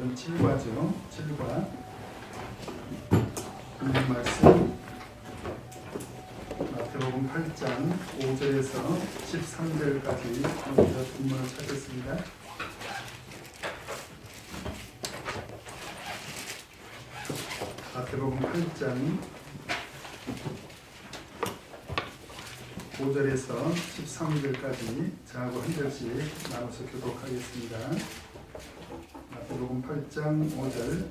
오늘은 7과죠. 7과 오늘 말씀 마태복음 8장 5절에서 13절까지 먼저 본문을 찾겠습니다. 마태복음 8장 5절에서 13절까지 저하고 한 절씩 나눠서 교독하겠습니다. 마태복음 8장 5절.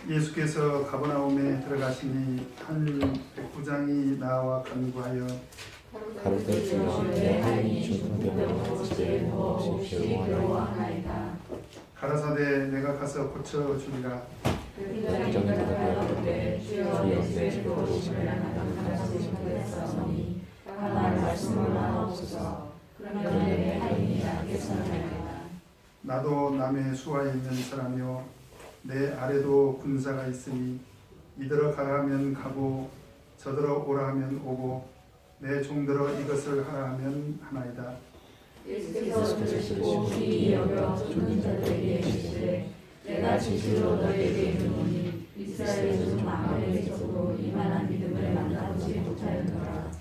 예수께서 가버나움에 들어가시니 한 백부장이 나와 간구하여 가로되 내 아이 중풍되어 집에 없이 괴로워하나이다. 가라사대 내가 가서 고쳐주리라. 백부장이 대답하여 주여 내 집에 들어오시면 가라사대 그랬사오니 다만 말씀을 하옵소서. 그러면 내 아이는 낫겠사오나이다. 나도 남의 수하에 있는 사람이요 내 아래도 군사가 있으니 이더러 가라면 가고 저더러 오라 하면 오고 내 종들어 이것을 하라 하면 하나이다. 예수께서 들으시고 귀히 여겨 쫓는 자들에게 이르시되 내가 진실로 너희에게 이르노니 이스라엘 중 아무에게서도 이만한 믿음을 만나보지 못하였노라.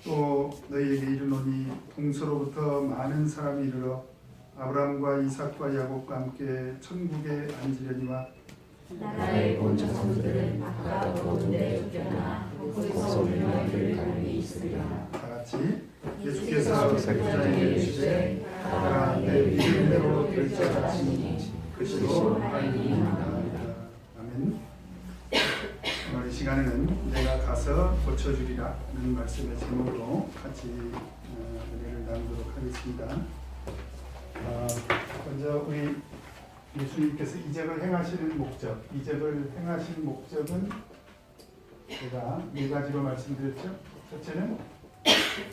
또 너희에게 이르노니 동서로부터 많은 사람이 이르러 아브라함과 이삭과 야곱과 함께 천국에 앉으려니와 나의 본 자손들은 아까 모든 데 쫓겨나 거기서 멸망을 갈리 있으리라. 다같이 예수께서 백부장에게 이르시되 가라 내 믿음대로 될지어다니 그시로 하리이다. 아멘. 오늘 이 시간에는 내가 가서 고쳐주리라는 말씀의 제목으로 같이 은혜를 나누도록 하겠습니다. 먼저 우리 예수님께서 이적을 행하시는 목적, 이적을 행하신 목적은 제가 네 가지로 말씀드렸죠. 첫째는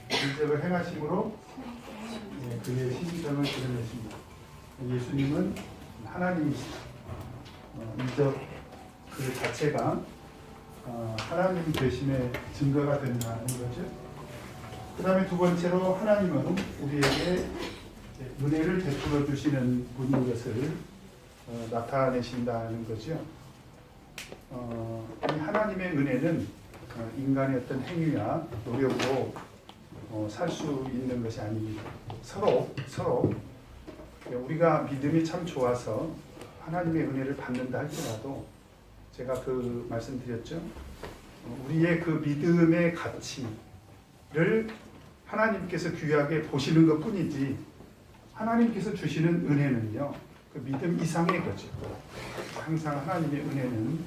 이적을 행하심으로 그의 신성을 드러내십니다. 예수님은 하나님이시다. 이적 그 자체가 하나님 되심의 증거가 된다는 거죠. 그 다음에 두 번째로 하나님은 우리에게 은혜를 베풀어 주시는 분인 것을 나타내신다는 거죠. 이 하나님의 은혜는 인간의 어떤 행위와 노력으로 살 수 있는 것이 아닙니다. 서로 우리가 믿음이 참 좋아서 하나님의 은혜를 받는다 할지라도 제가 그 말씀드렸죠. 우리의 그 믿음의 가치를 하나님께서 귀하게 보시는 것 뿐이지 하나님께서 주시는 은혜는요, 그 믿음 이상의 거죠. 항상 하나님의 은혜는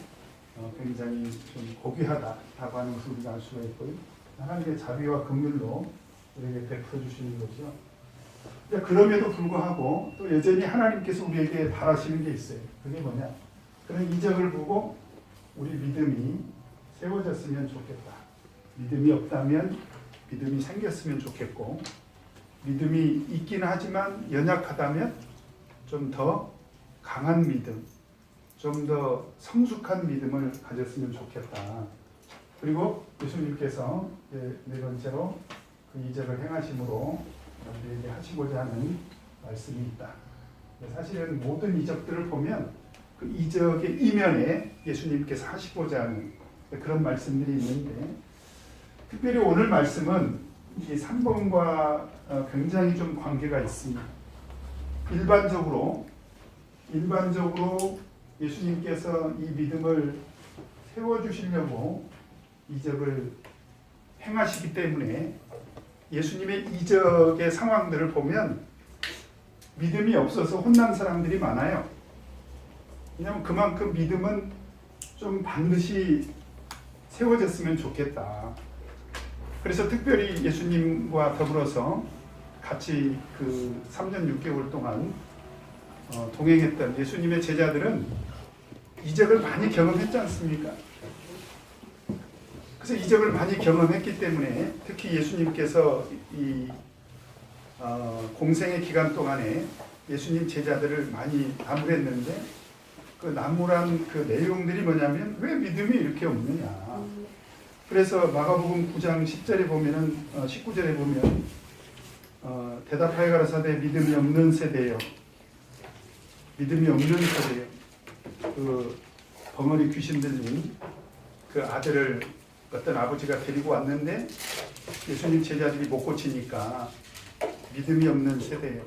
굉장히 좀 고귀하다라고 하는 것을 우리가 알 수가 있고요. 하나님의 자비와 긍휼로 우리에게 베풀어 주시는 거죠. 그럼에도 불구하고 또 여전히 하나님께서 우리에게 바라시는 게 있어요. 그게 뭐냐? 그런 이적을 보고 우리 믿음이 세워졌으면 좋겠다. 믿음이 없다면 믿음이 생겼으면 좋겠고, 믿음이 있긴 하지만 연약하다면 좀 더 강한 믿음, 좀 더 성숙한 믿음을 가졌으면 좋겠다. 그리고 예수님께서 네 번째로 그 이적을 행하심으로 우리에게 하시고자 하는 말씀이 있다. 사실은 모든 이적들을 보면 그 이적의 이면에 예수님께서 하시고자 하는 그런 말씀들이 있는데, 특별히 오늘 말씀은 이 3번과 굉장히 좀 관계가 있습니다. 일반적으로 예수님께서 이 믿음을 세워주시려고 이적을 행하시기 때문에 예수님의 이적의 상황들을 보면 믿음이 없어서 혼난 사람들이 많아요. 왜냐하면 그만큼 믿음은 좀 반드시 세워졌으면 좋겠다. 그래서 특별히 예수님과 더불어서 같이 그 3년 6개월 동안 동행했던 예수님의 제자들은 이적을 많이 경험했지 않습니까? 그래서 이적을 많이 경험했기 때문에 특히 예수님께서 이 공생의 기간 동안에 예수님 제자들을 많이 나무랬는데, 그 나무란 그 내용들이 뭐냐면 왜 믿음이 이렇게 없느냐. 그래서 마가복음 9장 10절에 보면은 19절에 보면 대답하여 가라사대 믿음이 없는 세대여 믿음이 없는 세대예요. 그 벙어리 귀신 들린 그 아들을 어떤 아버지가 데리고 왔는데 예수님 제자들이 못 고치니까 믿음이 없는 세대예요.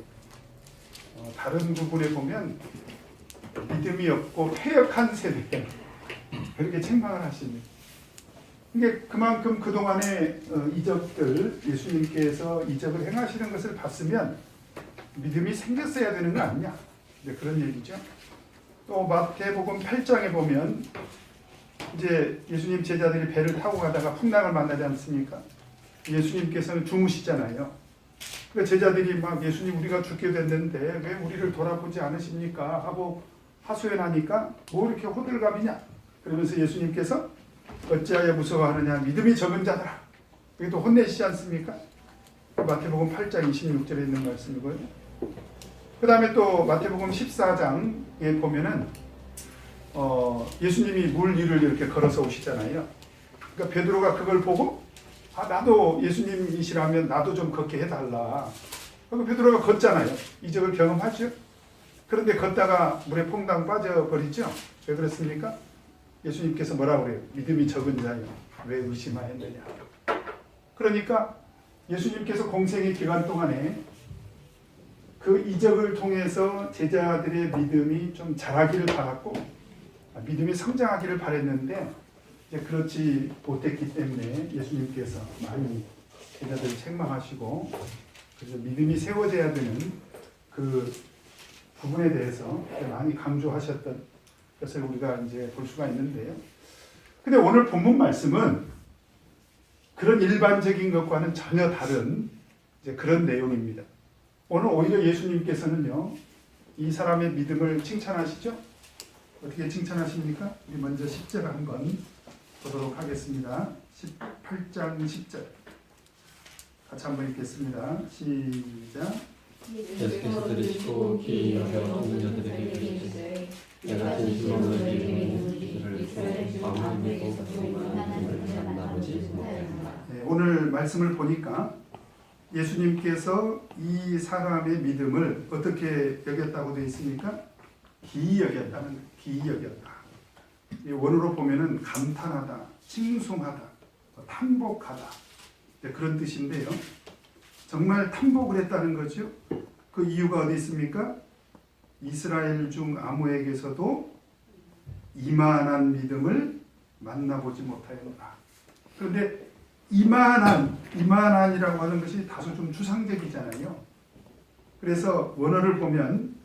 다른 부분에 보면 믿음이 없고 패역한 세대, 그렇게 책망을 하십니다. 이게 그만큼 그동안의 이적들, 예수님께서 이적을 행하시는 것을 봤으면 믿음이 생겼어야 되는 거 아니냐, 그런 얘기죠. 또 마태복음 8장에 보면 이제 예수님 제자들이 배를 타고 가다가 풍랑을 만나지 않습니까? 예수님께서는 주무시잖아요. 그 제자들이 막 예수님 우리가 죽게 됐는데 왜 우리를 돌아보지 않으십니까? 하고 하소연하니까 뭐 이렇게 호들갑이냐? 그러면서 예수님께서 어찌하여 무서워하느냐? 믿음이 적은 자들아. 이게 또 혼내시지 않습니까? 마태복음 8장 26절에 있는 말씀이고요. 그 다음에 또 마태복음 14장에 보면은 예수님이 물 위를 이렇게 걸어서 오시잖아요. 그러니까 베드로가 그걸 보고 나도 예수님이시라면 나도 좀 걷게 해달라. 그러니까 베드로가 걷잖아요. 이적을 경험하죠. 그런데 걷다가 물에 퐁당 빠져버리죠. 왜 그렇습니까? 예수님께서 뭐라고 그래요? 믿음이 적은 자여 왜 의심하였느냐. 그러니까 예수님께서 공생의 기간 동안에 그 이적을 통해서 제자들의 믿음이 좀 자라기를 바랐고 믿음이 성장하기를 바랬는데 이제 그렇지 못했기 때문에 예수님께서 많이 제자들을 책망하시고 그래서 믿음이 세워져야 되는 그 부분에 대해서 많이 강조하셨던 것을 우리가 이제 볼 수가 있는데요. 근데 오늘 본문 말씀은 그런 일반적인 것과는 전혀 다른 이제 그런 내용입니다. 오늘 오히려 예수님께서는요, 이 사람의 믿음을 칭찬하시죠? 어떻게 칭찬하십니까? 우리 먼저 10절 한번 보도록 하겠습니다. 18장 10절. 같이 한번 읽겠습니다. 시작. 예수께서 들으시고 귀히 여겨 없는 자들에게 이르시되 내가 진실로 너희에게 이르노니 이스라엘 중 아무에게서도 이만한 만나보지 못하였노라. 오늘 말씀을 보니까 예수님께서 이 사람의 믿음을 어떻게 여겼다고 되어 있습니까? 기이 여겼다는, 기이 여겼다. 이 원어로 보면은 감탄하다, 칭송하다, 탐복하다, 그런 뜻인데요. 정말 탐복을 했다는 거죠. 그 이유가 어디 있습니까? 이스라엘 중 아무에게서도 이만한 믿음을 만나보지 못하였노라. 그런데 이만한이라고 하는 것이 다소 좀 추상적이잖아요. 그래서 원어를 보면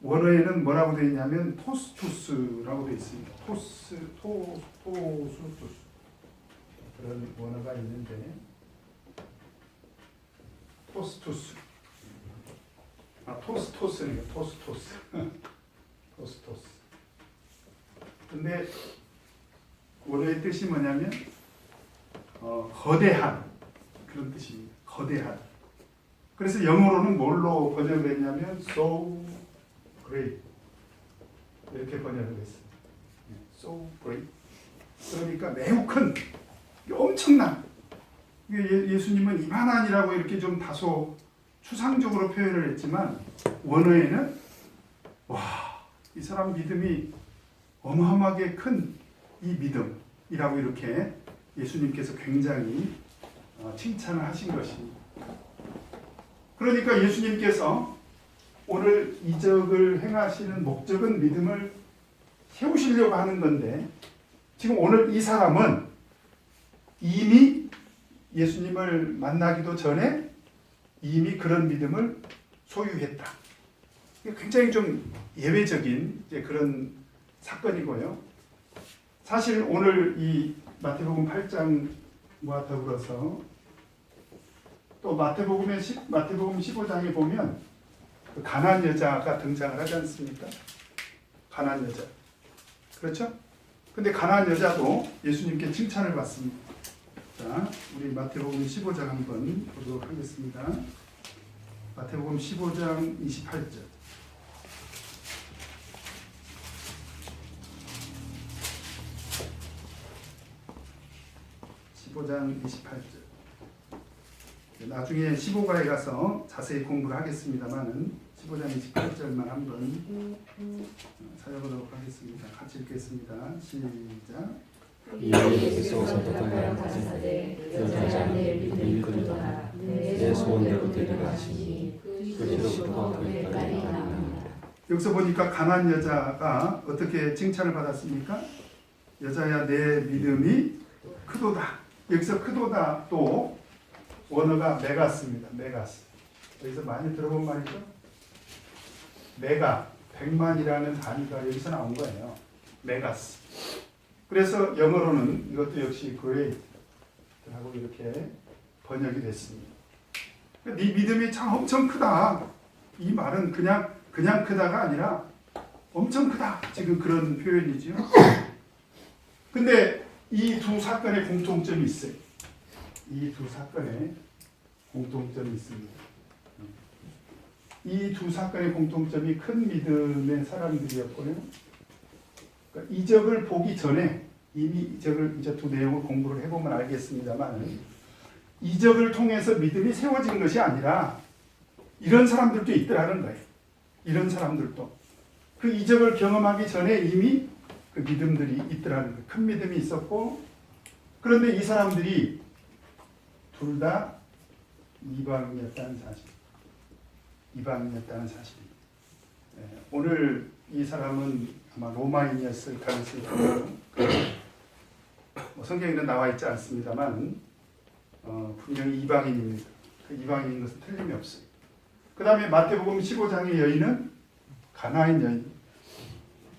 원어에는 뭐라고 되어 있냐면 토스투스라고 되어 있습니다. 토스투스 그런 원어가 있는데 토스투스 토스토스네요. 토스토스 근데 원어의 뜻이 뭐냐면 거대한 그런 뜻입니다. 거대한. 그래서 영어로는 뭘로 번역을 했냐면 so great 이렇게 번역을 했습니다. so great. 그러니까 매우 큰, 엄청난. 예수님은 이만한이라고 이렇게 좀 다소 추상적으로 표현을 했지만 원어에는 이 사람 믿음이 어마어마하게 큰 이 믿음이라고 이렇게 예수님께서 굉장히 칭찬을 하신 것입니다. 그러니까 예수님께서 오늘 이적을 행하시는 목적은 믿음을 세우시려고 하는 건데 지금 오늘 이 사람은 이미 예수님을 만나기도 전에 이미 그런 믿음을 소유했다. 굉장히 좀 예외적인 그런 사건이고요. 사실 오늘 이 마태복음 8장과 더불어서 또 마태복음 15장에 보면 그 가나안 여자가 등장을 하지 않습니까? 가나안 여자. 그렇죠? 근데 가나안 여자도 예수님께 칭찬을 받습니다. 자, 우리 마태복음 15장 한번 보도록 하겠습니다. 마태복음 15장 28절. 15장 28절. 나중에 15가에 가서 자세히 공부를 하겠습니다만은 15장 28절만 한번 살펴보도록 하겠습니다. 같이 읽겠습니다. 시작. 예수께서 선택하여 가시사대 여자야 내 믿음이 그리도다 내 소원대로 되리라 하시니 그리스도가 그의 딸이 나옵니다. 여기서 보니까 가난 여자가 어떻게 칭찬을 받았습니까? 여자야 내 믿음이 크도다. 여기서 크도다 또 원어가 메가스입니다. 메가스. 여기서 많이 들어본 말이죠. 메가 100만이라는 단위가 여기서 나온 거예요. 메가스. 그래서 영어로는 이것도 역시 great하고 이렇게 번역이 됐습니다. 네 믿음이 참 엄청 크다. 이 말은 그냥 크다가 아니라 엄청 크다. 지금 그런 표현이죠. 근데 이 두 사건의 공통점이 있어요. 이 두 사건의 공통점이 있습니다. 이 두 사건의 공통점이 큰 믿음의 사람들이었고요. 그러니까 이적을 보기 전에 이미 이적을 이제 두 내용을 공부를 해보면 알겠습니다만 이적을 통해서 믿음이 세워진 것이 아니라 이런 사람들도 있더라는 거예요. 이런 사람들도 그 이적을 경험하기 전에 이미 그 믿음들이 있더라는 거예요. 큰 믿음이 있었고 그런데 이 사람들이 둘 다 이방인이었다는 사실. 이방인이었다는 사실입니다. 오늘 이 사람은 아마 로마인이었을 가능성이 크고 성경에는 나와 있지 않습니다만 분명히 이방인입니다. 그 이방인인 것은 틀림이 없어요. 그 다음에 마태복음 15장의 여인은 가나안 여인,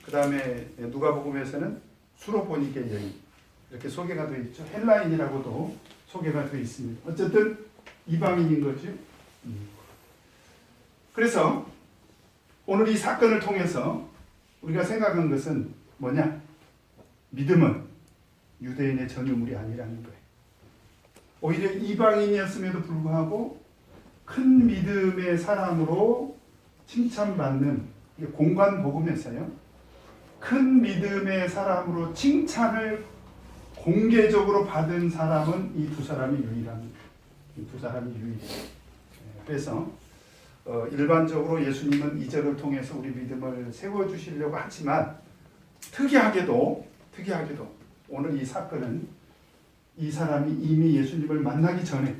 그 다음에 누가복음에서는 수로보니게 여인 이렇게 소개가 되어 있죠. 헬라인이라고도 소개가 되어 있습니다. 어쨌든 이방인인 거죠. 그래서 오늘 이 사건을 통해서 우리가 생각한 것은 뭐냐? 믿음은 유대인의 전유물이 아니라는 거예요. 오히려 이방인이었음에도 불구하고 큰 믿음의 사람으로 칭찬받는 공관복음에서요. 큰 믿음의 사람으로 칭찬을 공개적으로 받은 사람은 이 두 사람이 유일합니다. 이 두 사람이 유일해요. 그래서 일반적으로 예수님은 이적을 통해서 우리 믿음을 세워주시려고 하지만 특이하게도 오늘 이 사건은 이 사람이 이미 예수님을 만나기 전에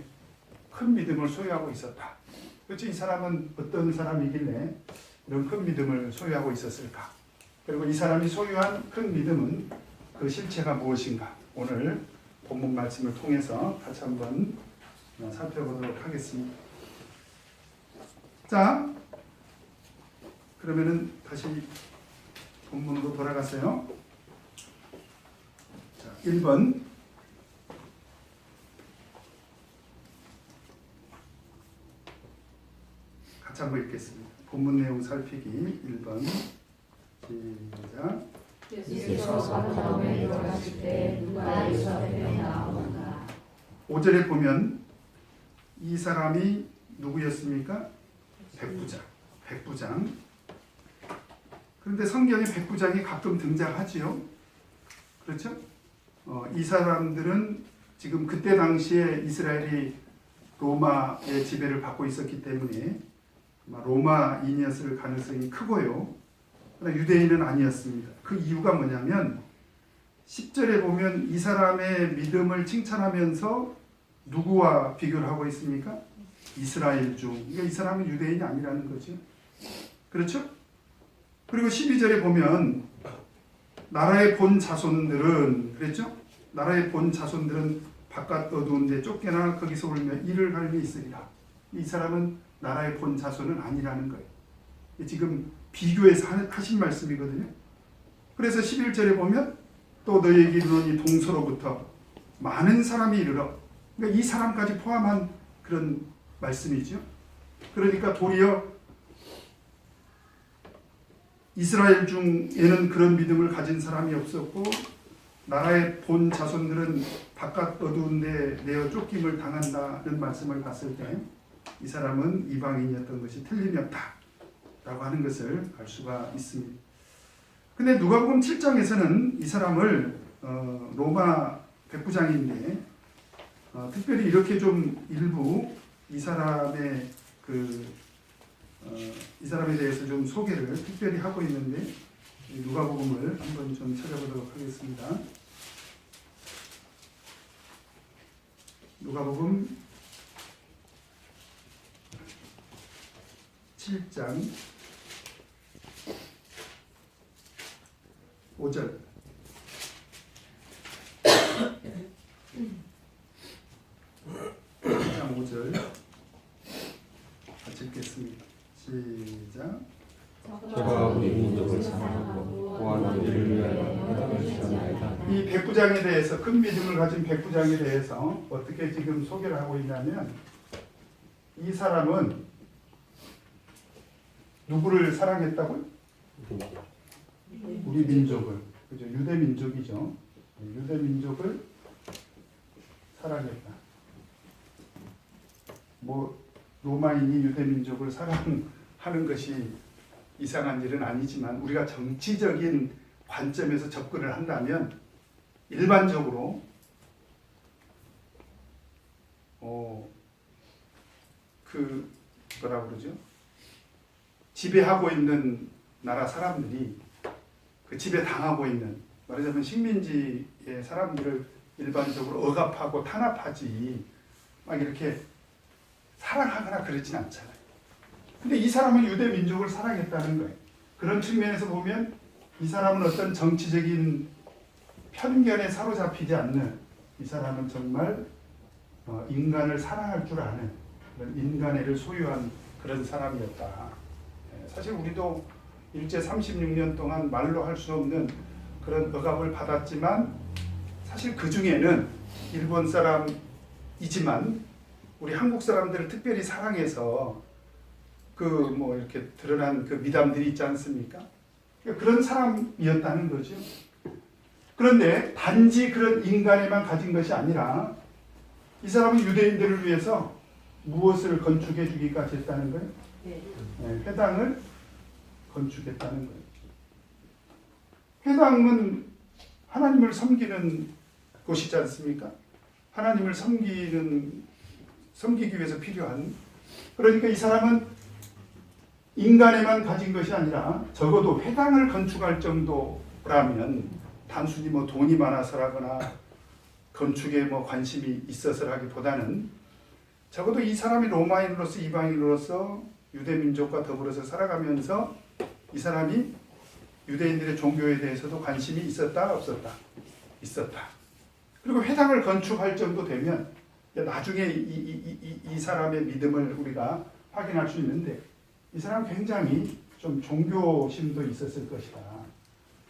큰 믿음을 소유하고 있었다. 그렇죠? 이 사람은 어떤 사람이길래 이런 큰 믿음을 소유하고 있었을까? 그리고 이 사람이 소유한 큰 믿음은 그 실체가 무엇인가? 오늘 본문 말씀을 통해서 같이 한번 살펴보도록 하겠습니다. 자, 그러면은 다시 본문으로 돌아가세요. 자, 1번. 같이 한번 읽겠습니다. 본문 내용 살피기 1번. 시작. 예수께서 가버나움에 들어가실 때 누가 예수 앞에 나오는가. 5절에 보면 이 사람이 누구였습니까? 백부장. 그런데 성경에 백부장이 가끔 등장하지요. 그렇죠? 이 사람들은 지금 그때 당시에 이스라엘이 로마의 지배를 받고 있었기 때문에 로마인이었을 가능성이 크고요. 그러나 유대인은 아니었습니다. 그 이유가 뭐냐면 10절에 보면 이 사람의 믿음을 칭찬하면서 누구와 비교를 하고 있습니까? 이스라엘 중. 그러니까 이 사람은 유대인이 아니라는 거죠. 그렇죠? 그리고 12절에 보면 나라의 본 자손들은 그랬죠? 나라의 본 자손들은 바깥 어두운 데 쫓겨나 거기서 울며 이를 갈미 있으리라. 이 사람은 나라의 본 자손은 아니라는 거예요. 지금 비교해서 하신 말씀이거든요. 그래서 11절에 보면 또 너희에게 이르노니 동서로부터 많은 사람이 이르러. 그러니까 이 사람까지 포함한 그런 말씀이죠. 그러니까 도리어 이스라엘 중에는 그런 믿음을 가진 사람이 없었고 나라의 본 자손들은 바깥 어두운 데 내어 쫓김을 당한다는 말씀을 봤을 때 이 사람은 이방인이었던 것이 틀림이 없다라고 하는 것을 알 수가 있습니다. 근데 누가복음 7장에서는 이 사람을 로마 백부장인데 특별히 이렇게 좀 일부 이 사람의 그 이 사람에 대해서 좀 소개를 특별히 하고 있는데 이 누가복음을 한번 좀 찾아보도록 하겠습니다. 누가복음 7장 5절. 7장 5절 같이 읽겠습니다. 시작. 저가 우리 민족을 사랑하고 또 하나 우리를 위하여 회당을 지었나이다. 이 백부장에 대해서 큰 믿음을 가진 백부장에 대해서 어떻게 지금 소개를 하고 있냐면 이 사람은 누구를 사랑했다고요? 우리 민족을, 그죠? 유대 민족이죠. 유대 민족을 사랑했다. 뭐 로마인이 유대 민족을 사랑하는 것이 이상한 일은 아니지만 우리가 정치적인 관점에서 접근을 한다면 일반적으로 그 뭐라 그러죠? 지배하고 있는 나라 사람들이 그 지배 당하고 있는, 말하자면 식민지의 사람들을 일반적으로 억압하고 탄압하지 막 이렇게 사랑하거나 그러진 않잖아요. 근데 이 사람은 유대 민족을 사랑했다는 거예요. 그런 측면에서 보면 이 사람은 어떤 정치적인 편견에 사로잡히지 않는, 이 사람은 정말 인간을 사랑할 줄 아는 그런 인간애를 소유한 그런 사람이었다. 사실 우리도 일제 36년 동안 말로 할 수 없는 그런 억압을 받았지만 사실 그 중에는 일본 사람이지만 우리 한국 사람들을 특별히 사랑해서 그 뭐 이렇게 드러난 그 미담들이 있지 않습니까? 그런 사람이었다는 거죠. 그런데 단지 그런 인간에만 가진 것이 아니라 이 사람은 유대인들을 위해서 무엇을 건축해 주기까지 했다는 거예요? 네, 회당을 건축했다는 거예요. 회당은 하나님을 섬기는 곳이지 않습니까? 하나님을 섬기기 위해서 필요한, 그러니까 이 사람은 인간에만 가진 것이 아니라 적어도 회당을 건축할 정도라면 단순히 뭐 돈이 많아서라거나 건축에 뭐 관심이 있어서라기보다는 적어도 이 사람이 로마인으로서 이방인으로서 유대 민족과 더불어서 살아가면서 이 사람이 유대인들의 종교에 대해서도 관심이 있었다 없었다? 있었다. 그리고 회당을 건축할 정도 되면 나중에 이 사람의 믿음을 우리가 확인할 수 있는데 이 사람 굉장히 좀 종교심도 있었을 것이다.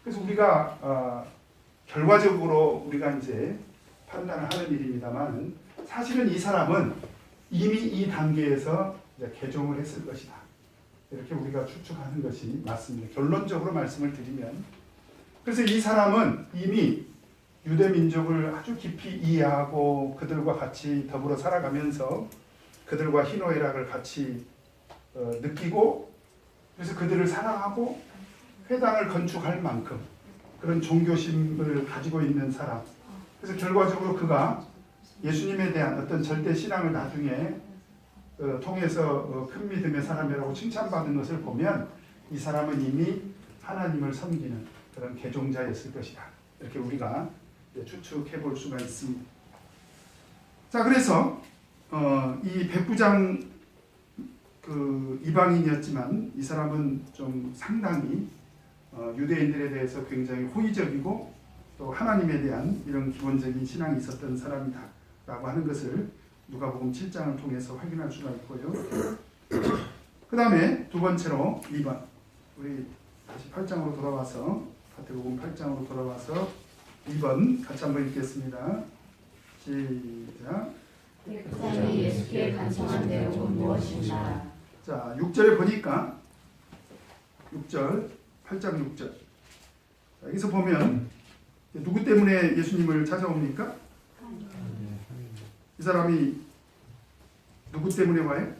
그래서 우리가 결과적으로 우리가 이제 판단을 하는 일입니다만 사실은 이 사람은 이미 이 단계에서 이제 개종을 했을 것이다. 이렇게 우리가 추측하는 것이 맞습니다. 결론적으로 말씀을 드리면, 그래서 이 사람은 이미 유대 민족을 아주 깊이 이해하고 그들과 같이 더불어 살아가면서 그들과 희노애락을 같이 느끼고, 그래서 그들을 사랑하고 회당을 건축할 만큼 그런 종교심을 가지고 있는 사람. 그래서 결과적으로 그가 예수님에 대한 어떤 절대 신앙을 나중에 통해서 큰 믿음의 사람이라고 칭찬받는 것을 보면 이 사람은 이미 하나님을 섬기는 그런 개종자였을 것이다. 이렇게 우리가 추측해 볼 수가 있습니다. 자, 그래서 이 백부장 그 이방인이었지만 이 사람은 좀 상당히 유대인들에 대해서 굉장히 호의적이고 또 하나님에 대한 이런 기본적인 신앙이 있었던 사람이다 라고 하는 것을 누가복음 7장을 통해서 확인할 수가 있고요. 그 다음에 두 번째로 2번, 우리 다시 8장으로 돌아와서 마태복음 8장으로 돌아와서 2번 같이 한번 읽겠습니다. 시작. 백부장이 예수께 간청한 내용은 무엇인가? 자, 6절에 보니까 6절, 8장 6절. 자, 여기서 보면 누구 때문에 예수님을 찾아옵니까? 이 사람이 누구 때문에 와요?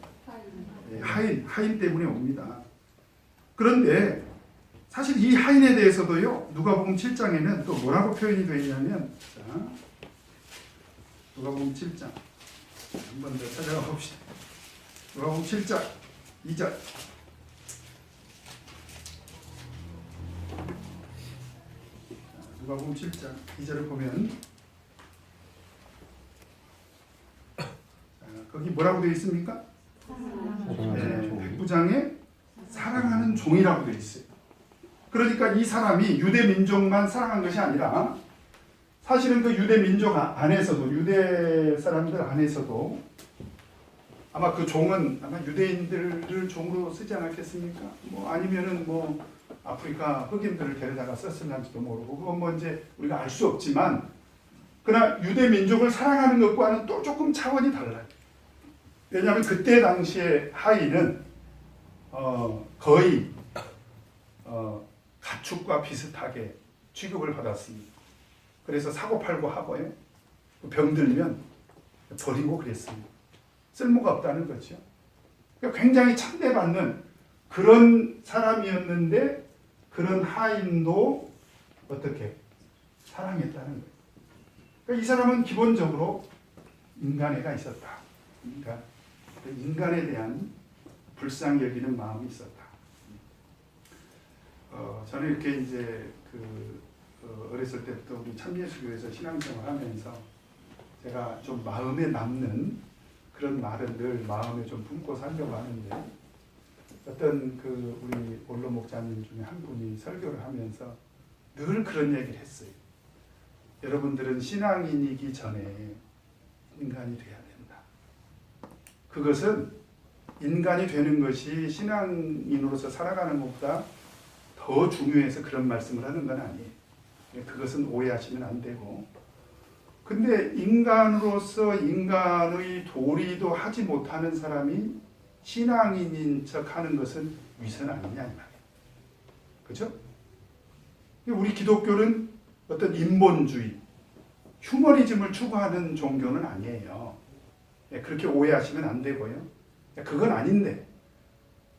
하인 때문에 옵니다. 그런데 사실 이 하인에 대해서도요, 누가복음 7장에는 또 뭐라고 표현이 되어 있냐면, 자, 누가복음 7장 한 번 더 찾아가 봅시다. 누가복음 7장 2절. 누가복음 7장 2절을 보면 거기 뭐라고 되어 있습니까? 네, 백부장의 사랑하는 종이라고 되어 있어요. 그러니까 이 사람이 유대 민족만 사랑한 것이 아니라 사실은 그 유대 민족 안에서도 유대 사람들 안에서도 아마 그 종은 아마 유대인들을 종으로 쓰지 않았겠습니까? 뭐 아니면은 뭐 아프리카 흑인들을 데려다가 썼을는지도 모르고 그건 뭐 이제 우리가 알 수 없지만 그러나 유대 민족을 사랑하는 것과는 또 조금 차원이 달라요. 왜냐하면 그때 당시에 하인은 거의 가축과 비슷하게 취급을 받았습니다. 그래서 사고팔고 하고요. 병들면 버리고 그랬습니다. 쓸모가 없다는 거죠. 그러니까 굉장히 찬대받는 그런 사람이었는데 그런 하인도 어떻게 사랑했다는 거예요. 그러니까 이 사람은 기본적으로 인간애가 있었다. 그러니까 인간에 대한 불쌍히 여기는 마음이 있었다. 저는 이렇게 이제 어렸을 때부터 우리 참예수교에서 신앙생활하면서 제가 좀 마음에 남는 그런 말은 늘 마음에 좀 품고 살려고 하는데 어떤 우리 원로 목사님 중에 한 분이 설교를 하면서 늘 그런 얘기를 했어요. 여러분들은 신앙인이기 전에 인간이 돼야 된다. 그것은 인간이 되는 것이 신앙인으로서 살아가는 것보다 더 중요해서 그런 말씀을 하는 건 아니에요. 그것은 오해하시면 안 되고. 근데 인간으로서 인간의 도리도 하지 못하는 사람이 신앙인인 척 하는 것은 위선 아니냐 이 말이에요. 그렇죠? 우리 기독교는 어떤 인본주의, 휴머니즘을 추구하는 종교는 아니에요. 그렇게 오해하시면 안 되고요. 그건 아닌데.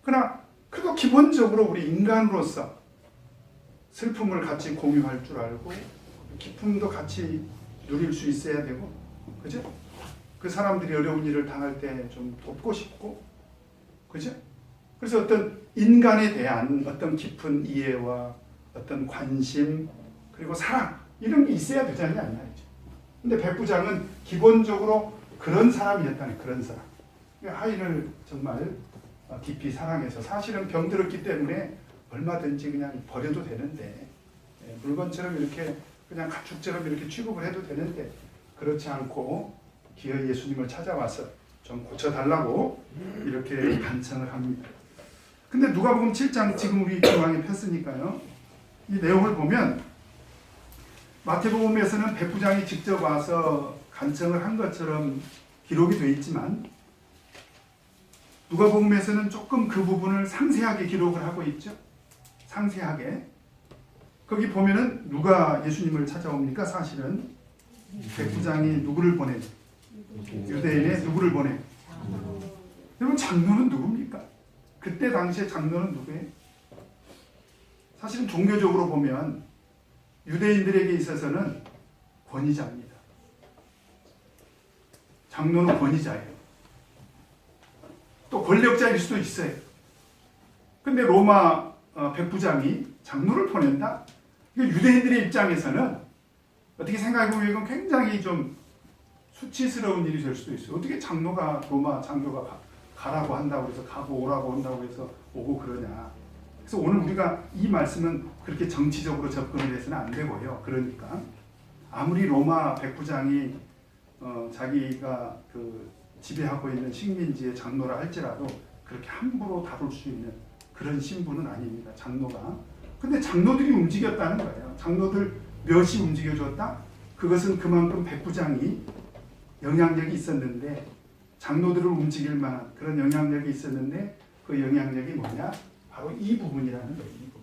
그러나 그래도 기본적으로 우리 인간으로서 슬픔을 같이 공유할 줄 알고 기쁨도 같이 누릴 수 있어야 되고, 그죠? 그 사람들이 어려운 일을 당할 때 좀 돕고 싶고, 그죠? 그래서 어떤 인간에 대한 어떤 깊은 이해와 어떤 관심 그리고 사랑 이런 게 있어야 되지 않냐 이 말이죠. 근데 백부장은 기본적으로 그런 사람이었다는 그런 사람. 하인을 정말 깊이 사랑해서 사실은 병들었기 때문에 얼마든지 그냥 버려도 되는데 물건처럼 이렇게 그냥 가축처럼 이렇게 취급을 해도 되는데 그렇지 않고 기어이 예수님을 찾아와서 좀 고쳐달라고 이렇게 간청을 합니다. 근데 누가복음 7장 지금 우리 중앙에 폈으니까요. 이 내용을 보면 마태복음에서는 백부장이 직접 와서 간청을 한 것처럼 기록이 되어 있지만 누가복음에서는 조금 그 부분을 상세하게 기록을 하고 있죠. 상세하게. 거기 보면은 누가 예수님을 찾아옵니까? 사실은 백부장이 누구를 보내? 유대인의 누구를 보내? 여러분 장로는 누굽니까? 그때 당시에 장로는 누구예요? 사실은 종교적으로 보면 유대인들에게 있어서는 권위자입니다. 장로는 권위자예요. 또 권력자일 수도 있어요. 근데 로마 백부장이 장로를 보낸다? 유대인들의 입장에서는 어떻게 생각해보면 이건 굉장히 좀 수치스러운 일이 될 수도 있어요. 어떻게 장로가 로마 장로가 가라고 한다고 해서 가고 오라고 한다고 해서 오고 그러냐. 그래서 오늘 우리가 이 말씀은 그렇게 정치적으로 접근을 해서는 안 되고요. 그러니까 아무리 로마 백부장이 자기가 지배하고 있는 식민지의 장로라 할지라도 그렇게 함부로 다룰 수 있는 그런 신분은 아닙니다. 장로가. 근데 장로들이 움직였다는 거예요. 장로들 몇이 움직여줬다? 그것은 그만큼 백부장이 영향력이 있었는데 장로들을 움직일 만한 그런 영향력이 있었는데 그 영향력이 뭐냐? 바로 이 부분이라는 거예요. 이 부분.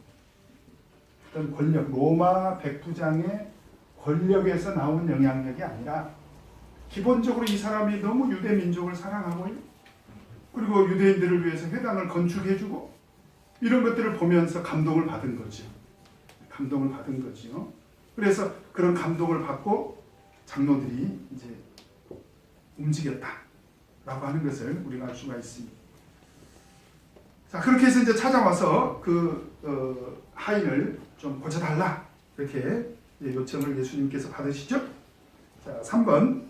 어떤 권력, 로마 백부장의 권력에서 나온 영향력이 아니라 기본적으로 이 사람이 너무 유대 민족을 사랑하고요. 그리고 유대인들을 위해서 회당을 건축해주고 이런 것들을 보면서 감동을 받은 거죠. 감동을 받은 거죠. 그래서 그런 감동을 받고 장로들이 이제 움직였다라고 하는 것을 우리가 알 수가 있습니다. 자, 그렇게 해서 이제 찾아와서 하인을 좀 고쳐달라 이렇게 요청을 예수님께서 받으시죠? 자, 3번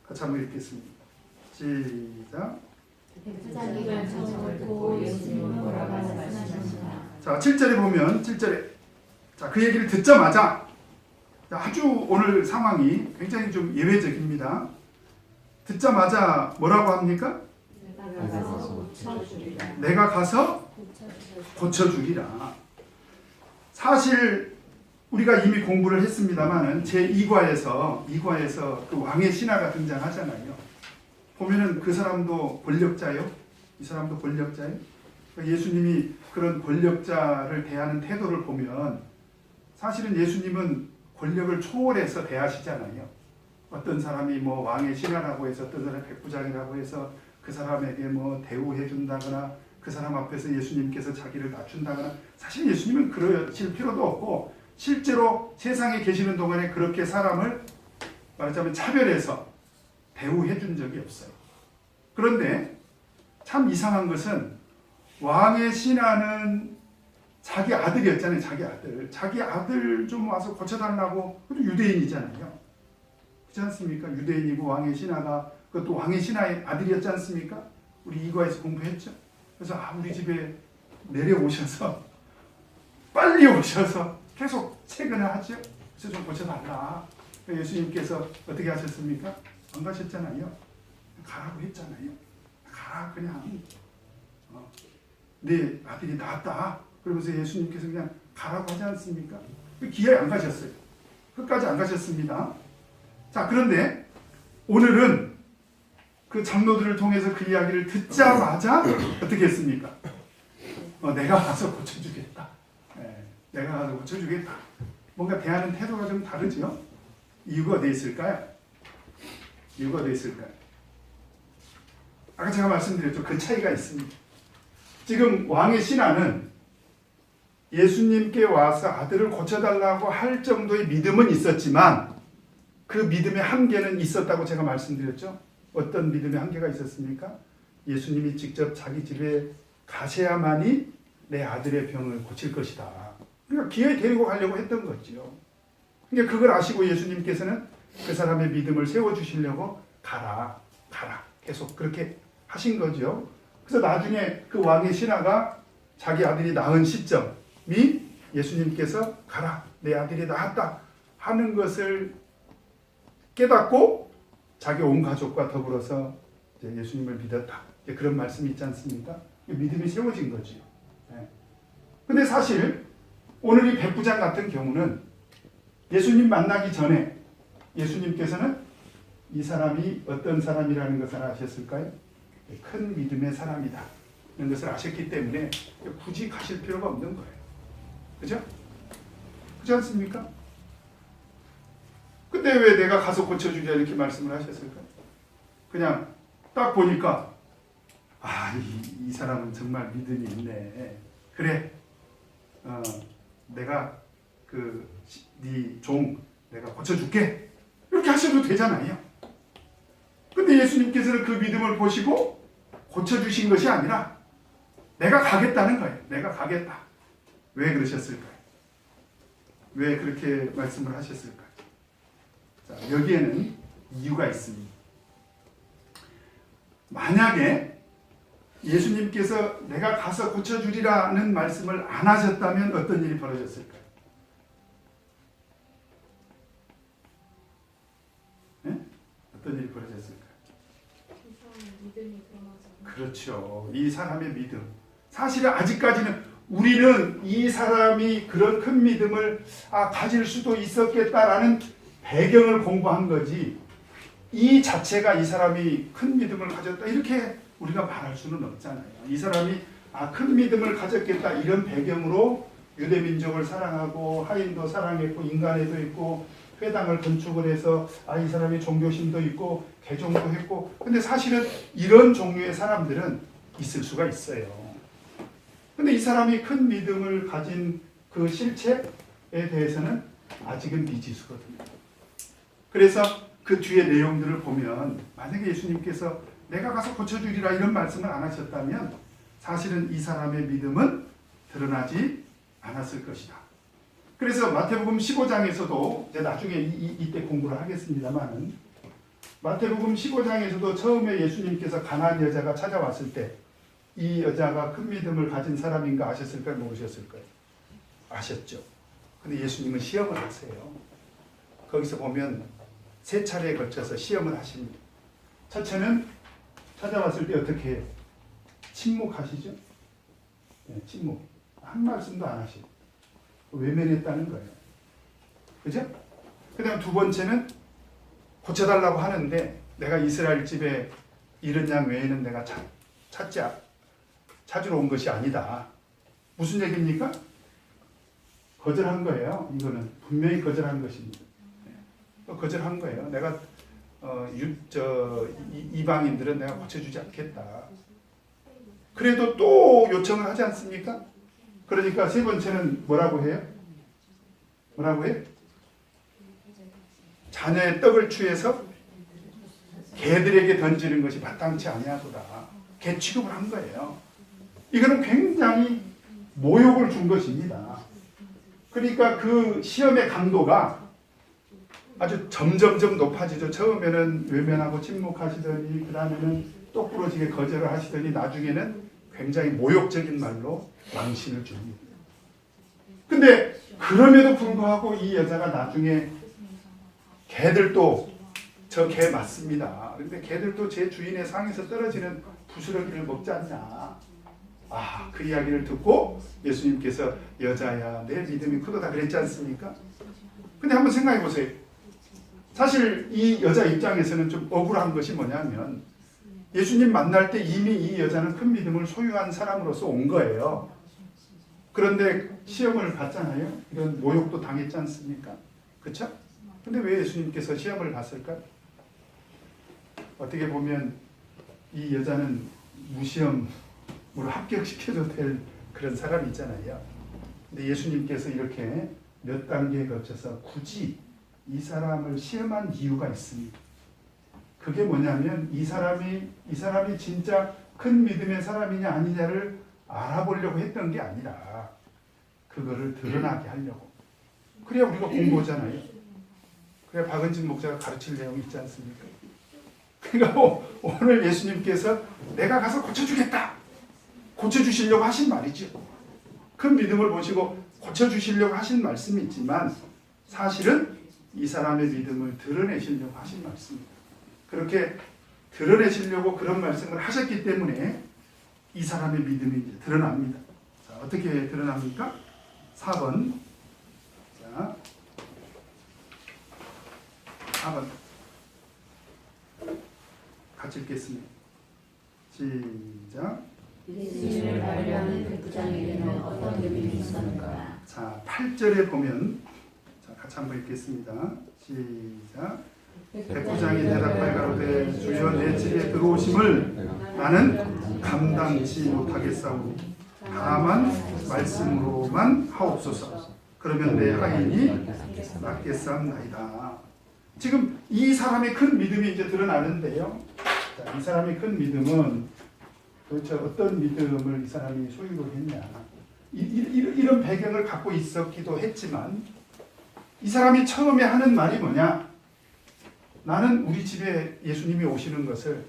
같이 한번 읽겠습니다. 시작. 백부장이가 청을 듣고 예수님은 뭐라고 말씀하셨느냐. 자, 7절에 보면 7절에 자, 그 얘기를 듣자마자 아주 오늘 상황이 굉장히 좀 예외적입니다. 듣자마자 뭐라고 합니까? 내가 가서 고쳐주리라. 사실 우리가 이미 공부를 했습니다만은 제2과에서 그 왕의 신하가 등장하잖아요. 보면은 그 사람도 권력자요. 이 사람도 권력자요. 예수님이 그런 권력자를 대하는 태도를 보면 사실은 예수님은 권력을 초월해서 대하시잖아요. 어떤 사람이 뭐 왕의 신하라고 해서 어떤 사람이 백부장이라고 해서 그 사람에게 뭐 대우해 준다거나 그 사람 앞에서 예수님께서 자기를 낮춘다거나 사실 예수님은 그러실 필요도 없고 실제로 세상에 계시는 동안에 그렇게 사람을 말하자면 차별해서 대우해 준 적이 없어요. 그런데 참 이상한 것은 왕의 신하는 자기 아들이었잖아요. 자기 아들 좀 와서 고쳐달라고. 그것도 유대인이잖아요. 그렇지 않습니까? 유대인이고 왕의 신하가 그것도 왕의 신하의 아들이었지 않습니까? 우리 이과에서 공부했죠. 그래서 우리 집에 내려오셔서 빨리 오셔서 계속 퇴근을 하죠. 그래서 좀 고쳐달라. 예수님께서 어떻게 하셨습니까? 안 가셨잖아요. 가라고 했잖아요. 가라 그냥. 내 아들이 나았다. 그러면서 예수님께서 그냥 가라고 하지 않습니까? 기어이 안 가셨어요. 끝까지 안 가셨습니다. 자, 그런데 오늘은 그 장로들을 통해서 그 이야기를 듣자마자 어떻게 했습니까? 내가 가서 고쳐주겠다. 내가 가서 고쳐주겠다. 뭔가 대하는 태도가 좀 다르죠? 이유가 어디 있을까요? 아까 제가 말씀드렸죠. 그 차이가 있습니다. 지금 왕의 신하는 예수님께 와서 아들을 고쳐달라고 할 정도의 믿음은 있었지만 그 믿음의 한계는 있었다고 제가 말씀드렸죠. 어떤 믿음의 한계가 있었습니까? 예수님이 직접 자기 집에 가셔야만이 내 아들의 병을 고칠 것이다. 그러니까 기어이 데리고 가려고 했던 거죠. 그러니까 그걸 아시고 예수님께서는 그 사람의 믿음을 세워주시려고 가라 계속 그렇게 하신 거죠. 그래서 나중에 그 왕의 신하가 자기 아들이 낳은 시점이 예수님께서 가라 내 아들이 낳았다 하는 것을 깨닫고 자기 온 가족과 더불어서 이제 예수님을 믿었다. 이제 그런 말씀이 있지 않습니까? 믿음이 세워진 거죠. 근데 사실 오늘 이 백부장 같은 경우는 예수님 만나기 전에 예수님께서는 이 사람이 어떤 사람이라는 것을 아셨을까요? 큰 믿음의 사람이다. 이런 것을 아셨기 때문에 굳이 가실 필요가 없는 거예요. 그죠? 그렇지 않습니까? 근데 왜 내가 가서 고쳐주자 이렇게 말씀을 하셨을까요? 그냥 딱 보니까 이 사람은 정말 믿음이 있네. 그래. 내가 네 종 내가 고쳐줄게. 이렇게 하셔도 되잖아요. 근데 예수님께서는 그 믿음을 보시고 고쳐주신 것이 아니라 내가 가겠다는 거예요. 내가 가겠다. 왜 그러셨을까요? 왜 그렇게 말씀을 하셨을까요? 자, 여기에는 이유가 있습니다. 만약에 예수님께서 내가 가서 고쳐주리라는 말씀을 안 하셨다면 어떤 일이 벌어졌을까요? 네? 어떤 일이 벌어졌을까요? 그렇죠. 이 사람의 믿음. 사실은 아직까지는 우리는 이 사람이 그런 큰 믿음을 가질 수도 있었겠다라는 배경을 공부한 거지 이 자체가 이 사람이 큰 믿음을 가졌다 이렇게 우리가 말할 수는 없잖아요. 이 사람이 큰 믿음을 가졌겠다 이런 배경으로 유대민족을 사랑하고 하인도 사랑했고 인간에도 있고 회당을 건축을 해서 이 사람이 종교심도 있고 개종도 했고 근데 사실은 이런 종류의 사람들은 있을 수가 있어요. 근데 이 사람이 큰 믿음을 가진 그 실체에 대해서는 아직은 미지수거든요. 그래서 그 뒤에 내용들을 보면 만약에 예수님께서 내가 가서 고쳐주리라 이런 말씀을 안 하셨다면 사실은 이 사람의 믿음은 드러나지 않았을 것이다. 그래서 마태복음 15장에서도 이제 나중에 이때 공부를 하겠습니다만은 마태복음 15장에서도 처음에 예수님께서 가나안 여자가 찾아왔을 때 이 여자가 큰 믿음을 가진 사람인가 아셨을까요? 모르셨을까요? 아셨죠. 근데 예수님은 시험을 하세요. 거기서 보면 3차례에 걸쳐서 시험을 하십니다. 첫째는 찾아왔을 때 어떻게 해요? 침묵하시죠? 네, 침묵. 한 말씀도 안 하시고 외면했다는 거예요. 그죠? 그 다음 두 번째는 고쳐달라고 하는데 내가 이스라엘 집에 잃은 양 외에는 내가 찾으러 온 것이 아니다. 무슨 얘기입니까? 거절한 거예요. 이거는 분명히 거절한 것입니다. 거절한 거예요. 내가 이방인들은 내가 고쳐주지 않겠다. 그래도 또 요청을 하지 않습니까? 그러니까 세 번째는 뭐라고 해요? 뭐라고 해요? 자녀의 떡을 취해서 개들에게 던지는 것이 마땅치 아니하도다. 개 취급을 한 거예요. 이거는 굉장히 모욕을 준 것입니다. 그러니까 그 시험의 강도가 아주 점점점 높아지죠. 처음에는 외면하고 침묵하시더니 그 다음에는 똑부러지게 거절을 하시더니 나중에는 굉장히 모욕적인 말로 망신을 줍니다. 근데 그럼에도 불구하고 이 여자가 나중에 개들도 저 개 맞습니다. 근데 개들도 제 주인의 상에서 떨어지는 부스러기를 먹지 않냐. 그 이야기를 듣고 예수님께서 여자야 내 믿음이 크도다 그랬지 않습니까? 근데 한번 생각해 보세요. 사실 이 여자 입장에서는 좀 억울한 것이 뭐냐면 예수님 만날 때 이미 이 여자는 큰 믿음을 소유한 사람으로서 온 거예요. 그런데 시험을 받잖아요. 이런 모욕도 당했지 않습니까? 그렇죠? 근데 왜 예수님께서 시험을 봤을까? 어떻게 보면 이 여자는 무시험으로 합격시켜도 될 그런 사람이 있잖아요. 근데 예수님께서 이렇게 몇 단계에 거쳐서 굳이 이 사람을 시험한 이유가 있습니다. 그게 뭐냐면 이 사람이 진짜 큰 믿음의 사람이냐 아니냐를 알아보려고 했던 게 아니라 그거를 드러나게 하려고. 그래야 우리가 공부하잖아요. 그래야 박은진 목사가 가르칠 내용이 있지 않습니까? 그러니까 오늘 예수님께서 내가 가서 고쳐주겠다. 고쳐주시려고 하신 말이죠. 큰 믿음을 보시고 고쳐주시려고 하신 말씀이 있지만 사실은 이 사람의 믿음을 드러내시려고 하신 말씀입니다. 그렇게 드러내시려고 그런 말씀을 하셨기 때문에 이 사람의 믿음이 이제 드러납니다. 자, 어떻게 드러납니까? 4번. 자, 4번. 같이 읽겠습니다. 시작. 예수님을 발견하는 백부장에게는 어떤 믿음이 있었는가? 자, 8절에 보면 자, 같이 한번 읽겠습니다. 시작. 백부장이 대답하여 가로되 주여 내 집에 들어오심을 나는 감당치 못하겠사오니 다만 말씀으로만 하옵소서. 그러면 내 하인이 낫겠사옵나이다. 지금 이 사람의 큰 믿음이 이제 드러나는데요. 자, 이 사람의 큰 믿음은 도대체 어떤 믿음을 이 사람이 소유로 했냐. 이런 배경을 갖고 있었기도 했지만 이 사람이 처음에 하는 말이 뭐냐. 나는 우리 집에 예수님이 오시는 것을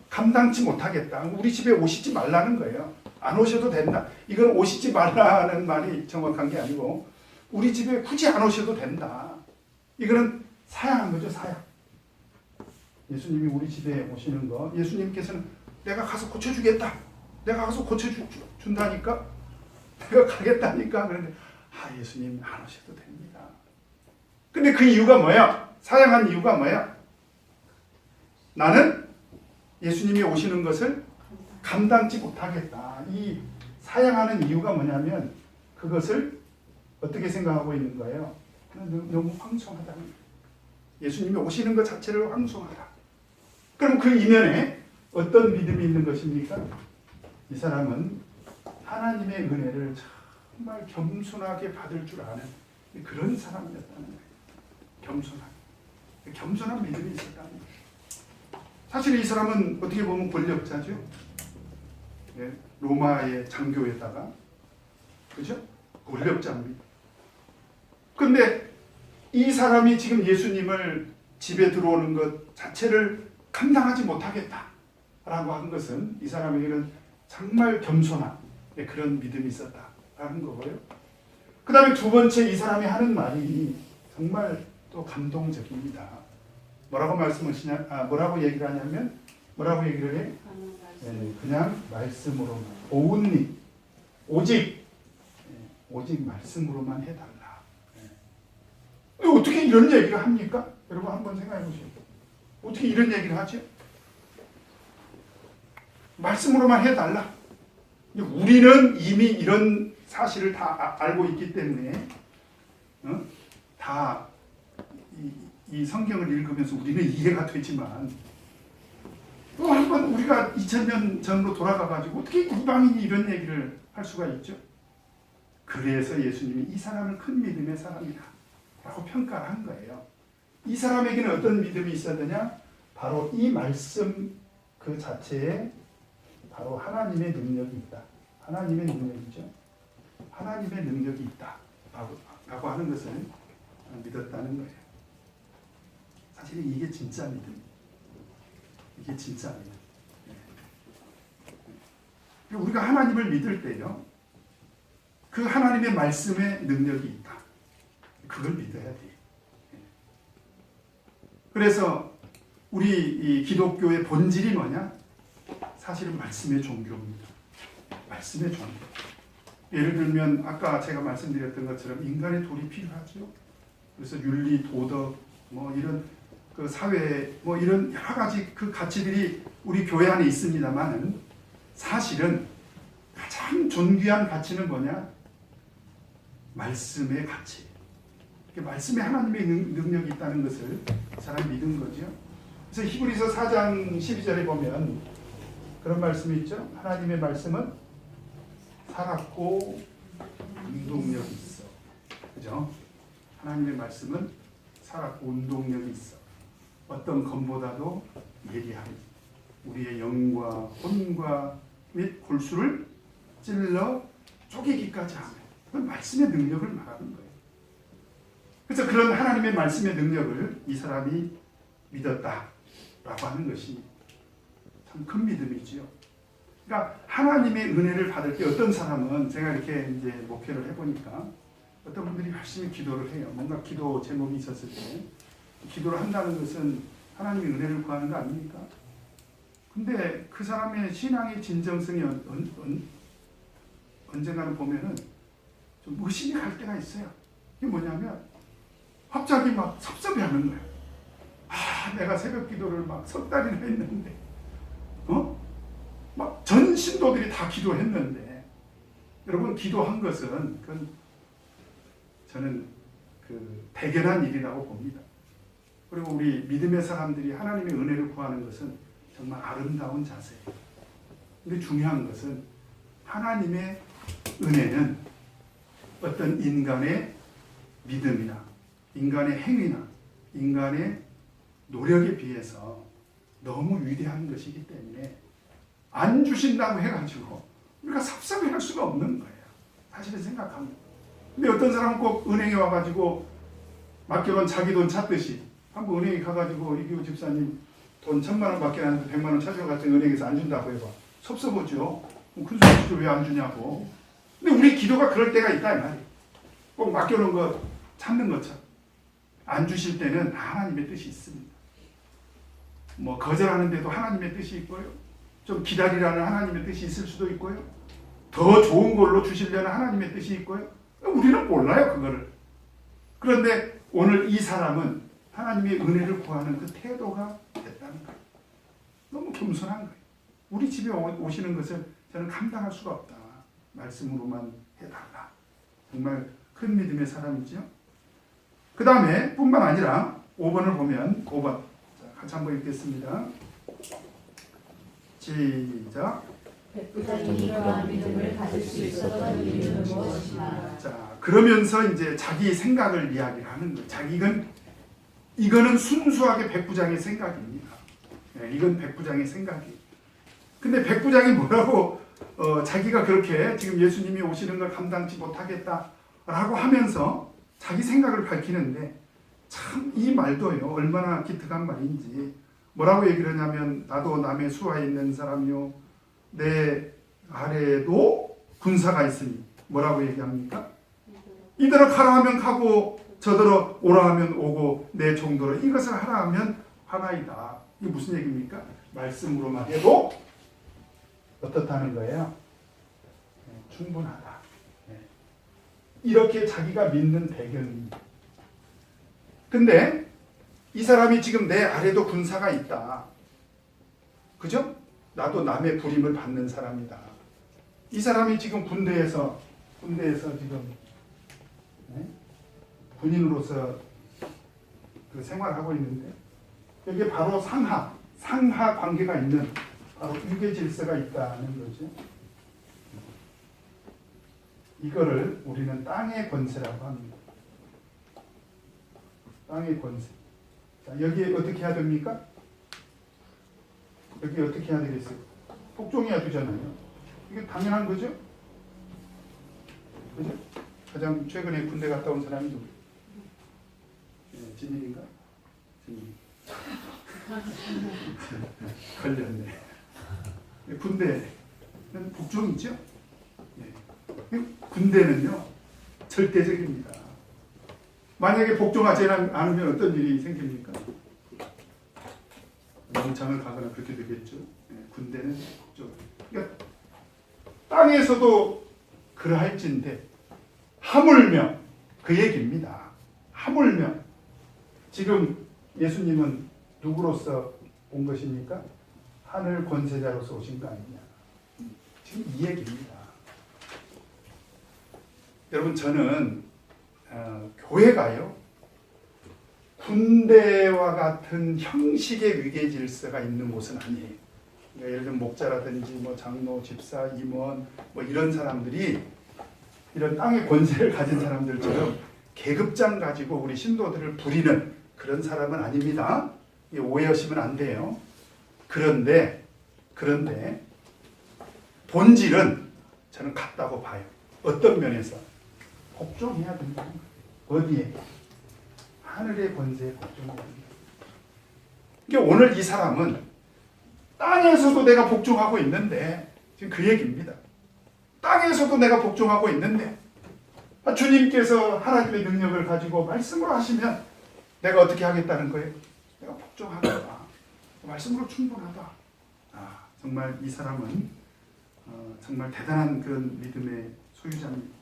감당치 못하겠다. 우리 집에 오시지 말라는 거예요. 안 오셔도 된다. 이건 오시지 말라는 말이 정확한 게 아니고 우리 집에 굳이 안 오셔도 된다. 이거는 사양한 거죠. 사양. 예수님이 우리 집에 오시는 거 예수님께서는 내가 가서 고쳐주겠다. 내가 가서 고쳐준다니까. 내가 가겠다니까. 그런데 예수님 안 오셔도 됩니다. 근데 그 이유가 뭐야? 사양한 이유가 뭐야? 나는 예수님이 오시는 것을 감당치 못하겠다. 이 사양하는 이유가 뭐냐면 그것을 어떻게 생각하고 있는 거예요? 너무 황송하다. 예수님이 오시는 것 자체를 황송하다. 그럼 그 이면에 어떤 믿음이 있는 것입니까? 이 사람은 하나님의 은혜를 정말 겸손하게 받을 줄 아는 그런 사람이었다는 거예요. 겸손한 믿음이 있었다는 거예요. 사실 이 사람은 어떻게 보면 권력자죠. 로마의 장교에다가 그죠? 권력자입니다. 근데 이 사람이 지금 예수님을 집에 들어오는 것 자체를 감당하지 못하겠다라고 한 것은 이 사람에게는 정말 겸손한 그런 믿음이 있었다라는 거고요. 그 다음에 두 번째 이 사람이 하는 말이 정말 또 감동적입니다. 뭐라고 뭐라고 얘기를 하냐면 뭐라고 얘기를 해? 그냥 말씀으로만 오은니 오직 말씀으로만 해달라. 어떻게 이런 얘기를 합니까? 여러분 한번 생각해 보시죠. 어떻게 이런 얘기를 하죠? 말씀으로만 해달라. 우리는 이미 이런 사실을 다 알고 있기 때문에 다 이 성경을 읽으면서 우리는 이해가 되지만 또 한번 우리가 2000년 전으로 돌아가가지고 어떻게 이방인이 이런 얘기를 할 수가 있죠? 그래서 예수님이 이 사람을 큰 믿음의 사람이다 라고 평가를 한 거예요. 이 사람에게는 어떤 믿음이 있었느냐? 바로 이 말씀 그 자체에 바로 하나님의 능력이 있다. 하나님의 능력이죠. 하나님의 능력이 있다 라고 하는 것을 믿었다는 거예요. 사실은 이게 진짜 믿음. 이게 진짜 믿음. 우리가 하나님을 믿을 때요, 그 하나님의 말씀에 능력이 있다. 그걸 믿어야 돼. 그래서 우리 이 기독교의 본질이 뭐냐? 사실은 말씀의 종교입니다. 말씀의 종교. 예를 들면 아까 제가 말씀드렸던 것처럼 인간의 도리 필요하죠. 그래서 윤리, 도덕, 뭐 이런 그 사회, 뭐 이런 여러 가지 그 가치들이 우리 교회 안에 있습니다만은 사실은 가장 존귀한 가치는 뭐냐? 말씀의 가치. 말씀에 하나님의 능력이 있다는 것을 사람이 믿은 거죠. 그래서 히브리서 4장 12절에 보면 그런 말씀이 있죠. 하나님의 말씀은 살았고 운동력이 있어. 그죠? 하나님의 말씀은 살았고 운동력이 있어. 어떤 검보다도 예리하니 우리의 영과 혼과 및 골수를 찔러 쪼개기까지 하며 그건 말씀의 능력을 말하는 거예요. 그래서 그런 하나님의 말씀의 능력을 이 사람이 믿었다라고 하는 것이 참 큰 믿음이지요. 그러니까 하나님의 은혜를 받을 때 어떤 사람은 제가 이렇게 이제 목회를 해보니까 어떤 분들이 열심히 기도를 해요. 뭔가 기도 제목이 있었을 때 기도를 한다는 것은 하나님의 은혜를 구하는 거 아닙니까? 근데 그 사람의 신앙의 진정성이 언젠가는 보면은 좀 의심이 갈 때가 있어요. 이게 뭐냐면 갑자기 막 섭섭해하는 거예요. 내가 새벽 기도를 막 석 달이나 했는데, 막 전 신도들이 다 기도했는데, 여러분 기도한 것은 그건 저는 그 대견한 일이라고 봅니다. 그리고 우리 믿음의 사람들이 하나님의 은혜를 구하는 것은 정말 아름다운 자세예요. 근데 중요한 것은 하나님의 은혜는 어떤 인간의 믿음이나 인간의 행위나 인간의 노력에 비해서 너무 위대한 것이기 때문에 안 주신다고 해가지고 우리가 섭섭해할 수가 없는 거예요. 사실은 생각합니다. 근데 어떤 사람은 꼭 은행에 와가지고 맡겨놓은 자기 돈 찾듯이 한번 은행에 가가지고 이기호 집사님 돈 1000만 원밖에 안 해도 100만 원 찾아갔더니 은행에서 안 준다고 해봐. 섭섭하죠. 큰 소리도 왜 안 주냐고. 근데 우리 기도가 그럴 때가 있다 이 말이에요. 꼭 맡겨놓은 거 찾는 것처럼. 안 주실 때는 하나님의 뜻이 있습니다. 뭐 거절하는데도 하나님의 뜻이 있고요. 좀 기다리라는 하나님의 뜻이 있을 수도 있고요. 더 좋은 걸로 주시려는 하나님의 뜻이 있고요. 우리는 몰라요 그거를. 그런데 오늘 이 사람은 하나님의 은혜를 구하는 그 태도가 됐다는 거예요. 너무 겸손한 거예요. 우리 집에 오시는 것을 저는 감당할 수가 없다. 말씀으로만 해달라. 정말 큰 믿음의 사람이죠. 그 다음에 뿐만 아니라 5번을 보면 5번 같이 한번 읽겠습니다. 시작. 백부장이 이러한 믿음을 가질 수 있었던 이유는 무엇이냐. 자, 그러면서 이제 자기 생각을 이야기를 하는 거예요. 이거는 순수하게 백부장의 생각입니다. 네, 이건 백부장의 생각이에요. 근데 백부장이 뭐라고 자기가 그렇게 지금 예수님이 오시는 걸 감당치 못하겠다라고 하면서 자기 생각을 밝히는데 참 이 말도요 얼마나 기특한 말인지 뭐라고 얘기를 하냐면 나도 남의 수하에 있는 사람이요 내 아래에도 군사가 있으니 뭐라고 얘기합니까? 이들을 가라 하면 가고 저들어 오라 하면 오고 내 종도로 이것을 하라 하면 하나이다. 이게 무슨 얘기입니까? 말씀으로만 해도 어떻다는 거예요? 충분하다. 이렇게 자기가 믿는 배경입니다. 근데 이 사람이 지금 내 아래도 군사가 있다. 그죠? 나도 남의 부림을 받는 사람이다. 이 사람이 지금 군대에서 지금 군인으로서 그 생활하고 있는데 여기에 바로 상하 관계가 있는 바로 유계 질서가 있다는 거죠. 이거를 우리는 땅의 권세라고 합니다. 땅의 권세. 자, 여기에 어떻게 해야 됩니까? 여기 어떻게 해야 되겠어요? 복종해야 되잖아요. 이게 당연한 거죠? 그죠? 가장 최근에 군대 갔다 온 사람이 누구예요? 진일인가? 진일. 걸렸네. 군대는 복종이죠? 군대는요, 절대적입니다. 만약에 복종하지 않으면 어떤 일이 생깁니까? 영창을 가거나 그렇게 되겠죠. 군대는 복종. 그러니까 땅에서도 그러할진데 하물며 그 얘기입니다. 하물며 지금 예수님은 누구로서 온 것입니까? 하늘 권세자로서 오신 거 아니냐. 지금 이 얘기입니다. 여러분 저는 교회가요 군대와 같은 형식의 위계 질서가 있는 곳은 아니에요. 그러니까 예를 들면 목자라든지 뭐 장로, 집사, 임원 뭐 이런 사람들이 이런 땅의 권세를 가진 사람들처럼 계급장 가지고 우리 신도들을 부리는 그런 사람은 아닙니다. 오해하시면 안 돼요. 그런데 본질은 저는 같다고 봐요. 어떤 면에서? 복종해야 된다. 어디에? 하늘의 권세에 복종해야 된다. 그러니까 오늘 이 사람은 땅에서도 내가 복종하고 있는데 지금 그 얘기입니다. 땅에서도 내가 복종하고 있는데 주님께서 하나님의 능력을 가지고 말씀으로 하시면 내가 어떻게 하겠다는 거예요? 내가 복종하겠다. 말씀으로 충분하다. 정말 이 사람은 정말 대단한 그런 믿음의 소유자입니다.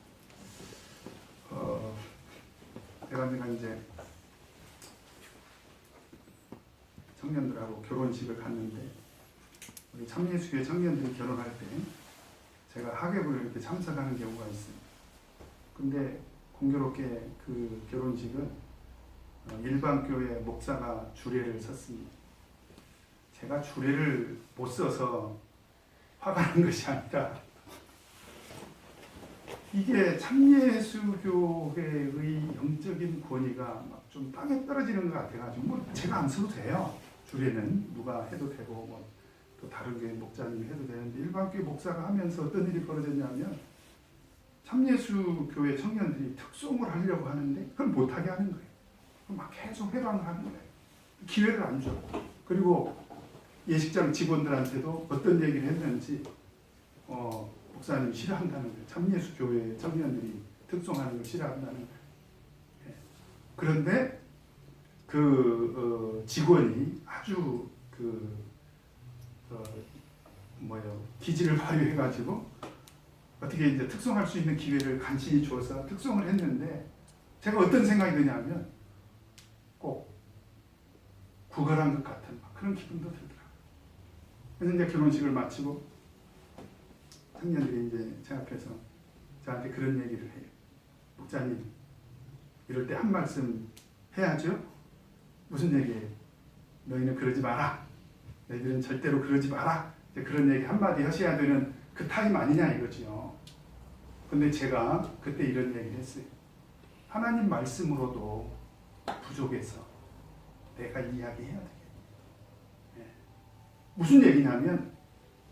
제가 이제 청년들하고 결혼식을 갔는데 우리 참예수교회 청년들이 결혼할 때 제가 하객으로 이렇게 참석하는 경우가 있어요. 근데 공교롭게 그 결혼식은 일반 교회 목사가 주례를 섰습니다. 제가 주례를 못 써서 화가 난 것이 아니라 이게 참예수교회의 영적인 권위가 막 좀 땅에 떨어지는 것 같아가지고 뭐 제가 안 써도 돼요. 주례는 누가 해도 되고 뭐 또 다른 교회 목사님이 해도 되는데 일반 교회 목사가 하면서 어떤 일이 벌어졌냐면 참예수교회 청년들이 특송을 하려고 하는데 그걸 못하게 하는 거예요. 막 계속 회방을 하는 거예요. 기회를 안 줘. 그리고 예식장 직원들한테도 어떤 얘기를 했는지 목사님 싫어한다는 거예요. 참예수교회 청년들이 특송하는 걸 싫어한다는 거예요. 그런데 그 직원이 아주 기질을 발휘해가지고 어떻게 이제 특송할 수 있는 기회를 간신히 줘서 특송을 했는데 제가 어떤 생각이 드냐면 꼭 구걸한 것 같은 그런 기분도 들더라고요. 그래서 이제 결혼식을 마치고 청년들이 이제 제 앞에서 저한테 그런 얘기를 해요. 목사님, 이럴 때 한 말씀 해야죠. 무슨 얘기예요? 너희는 그러지 마라. 너희들은 절대로 그러지 마라. 그런 얘기 한마디 하셔야 되는 그 타임 아니냐 이거죠. 근데 제가 그때 이런 얘기를 했어요. 하나님 말씀으로도 부족해서 내가 이야기해야 되겠네. 무슨 얘기냐면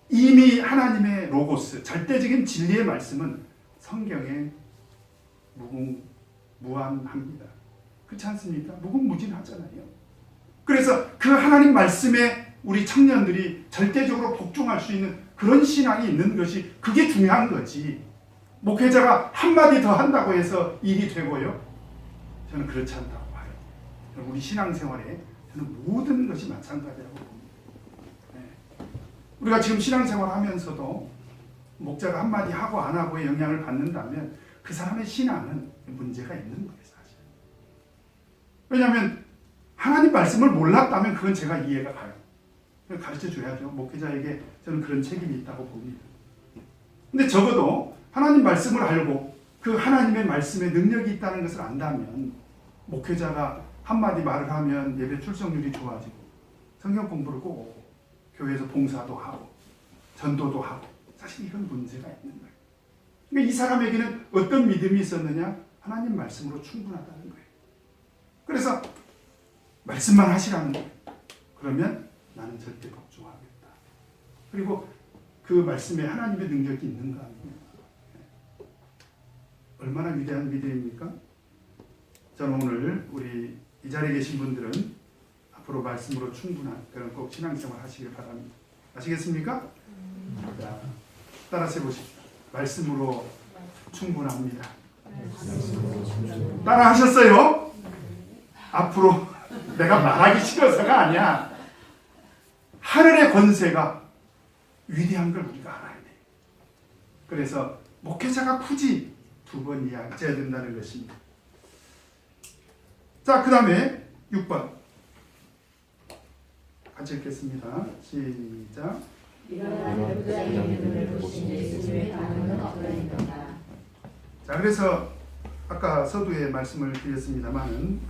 이미 하나님의 로고스, 절대적인 진리의 말씀은 성경에 무한합니다. 그렇지 않습니까? 무궁무진하잖아요. 그래서 그 하나님 말씀에 우리 청년들이 절대적으로 복종할 수 있는 그런 신앙이 있는 것이 그게 중요한 거지. 목회자가 한마디 더 한다고 해서 일이 되고요? 저는 그렇지 않다고 봐요. 우리 신앙생활에 저는 모든 것이 마찬가지라고 봅니다. 네. 우리가 지금 신앙생활 하면서도 목자가 한마디 하고 안 하고의 영향을 받는다면 그 사람의 신앙은 문제가 있는 거예요, 사실. 왜냐하면 하나님 말씀을 몰랐다면 그건 제가 이해가 가요. 가르쳐 줘야죠. 목회자에게 저는 그런 책임이 있다고 봅니다. 근데 적어도 하나님 말씀을 알고 그 하나님의 말씀에 능력이 있다는 것을 안다면 목회자가 한마디 말을 하면 예배 출석률이 좋아지고 성경 공부를 꼭 오고 교회에서 봉사도 하고 전도도 하고 사실 이건 문제가 있는 거예요. 그러니까 이 사람에게는 어떤 믿음이 있었느냐? 하나님 말씀으로 충분하다는 거예요. 그래서 말씀만 하시라는 거예요. 그러면 나는 절대 복종하겠다. 그리고 그 말씀에 하나님의 능력이 있는가 아니냐. 얼마나 위대한 믿음입니까? 저는 오늘 우리 이 자리에 계신 분들은 앞으로 말씀으로 충분한 그런 꼭 신앙생활 하시길 바랍니다. 아시겠습니까? 자, 따라서 해보십시오. 말씀으로 충분합니다. 따라 하셨어요? 앞으로 내가 말하기 싫어서가 아니야. 하늘의 권세가 위대한 걸 우리가 알아야 돼. 그래서 목회자가 굳이 2번 이야기해야 된다는 것입니다. 자, 그 다음에 6번 같이 읽겠습니다. 시작. 자, 그래서 아까 서두에 말씀을 드렸습니다만은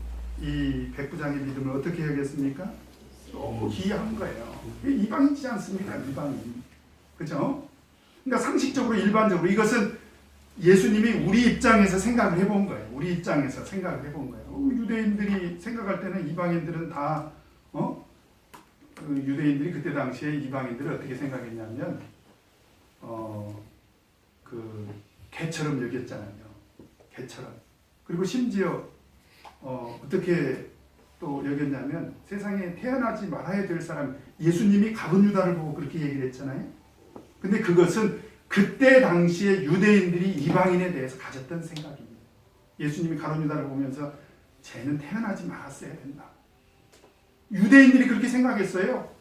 이 백부장의 믿음을 어떻게 해야겠습니까? 너무 기이한 거예요. 이방인이지 않습니까? 이방인. 그죠? 그러니까 상식적으로 일반적으로 이것은 예수님이 우리 입장에서 생각을 해본 거예요. 우리 입장에서 생각을 해본 거예요. 유대인들이 생각할 때는 이방인들은 다 그 유대인들이 그때 당시에 이방인들을 어떻게 생각했냐면 그 개처럼 여겼잖아요. 개처럼. 그리고 심지어 어떻게 또 여겼냐면 세상에 태어나지 말아야 될 사람 예수님이 가룟 유다를 보고 그렇게 얘기를 했잖아요. 근데 그것은 그때 당시에 유대인들이 이방인에 대해서 가졌던 생각입니다. 예수님이 가룟 유다를 보면서 쟤는 태어나지 말았어야 된다. 유대인들이 그렇게 생각했어요.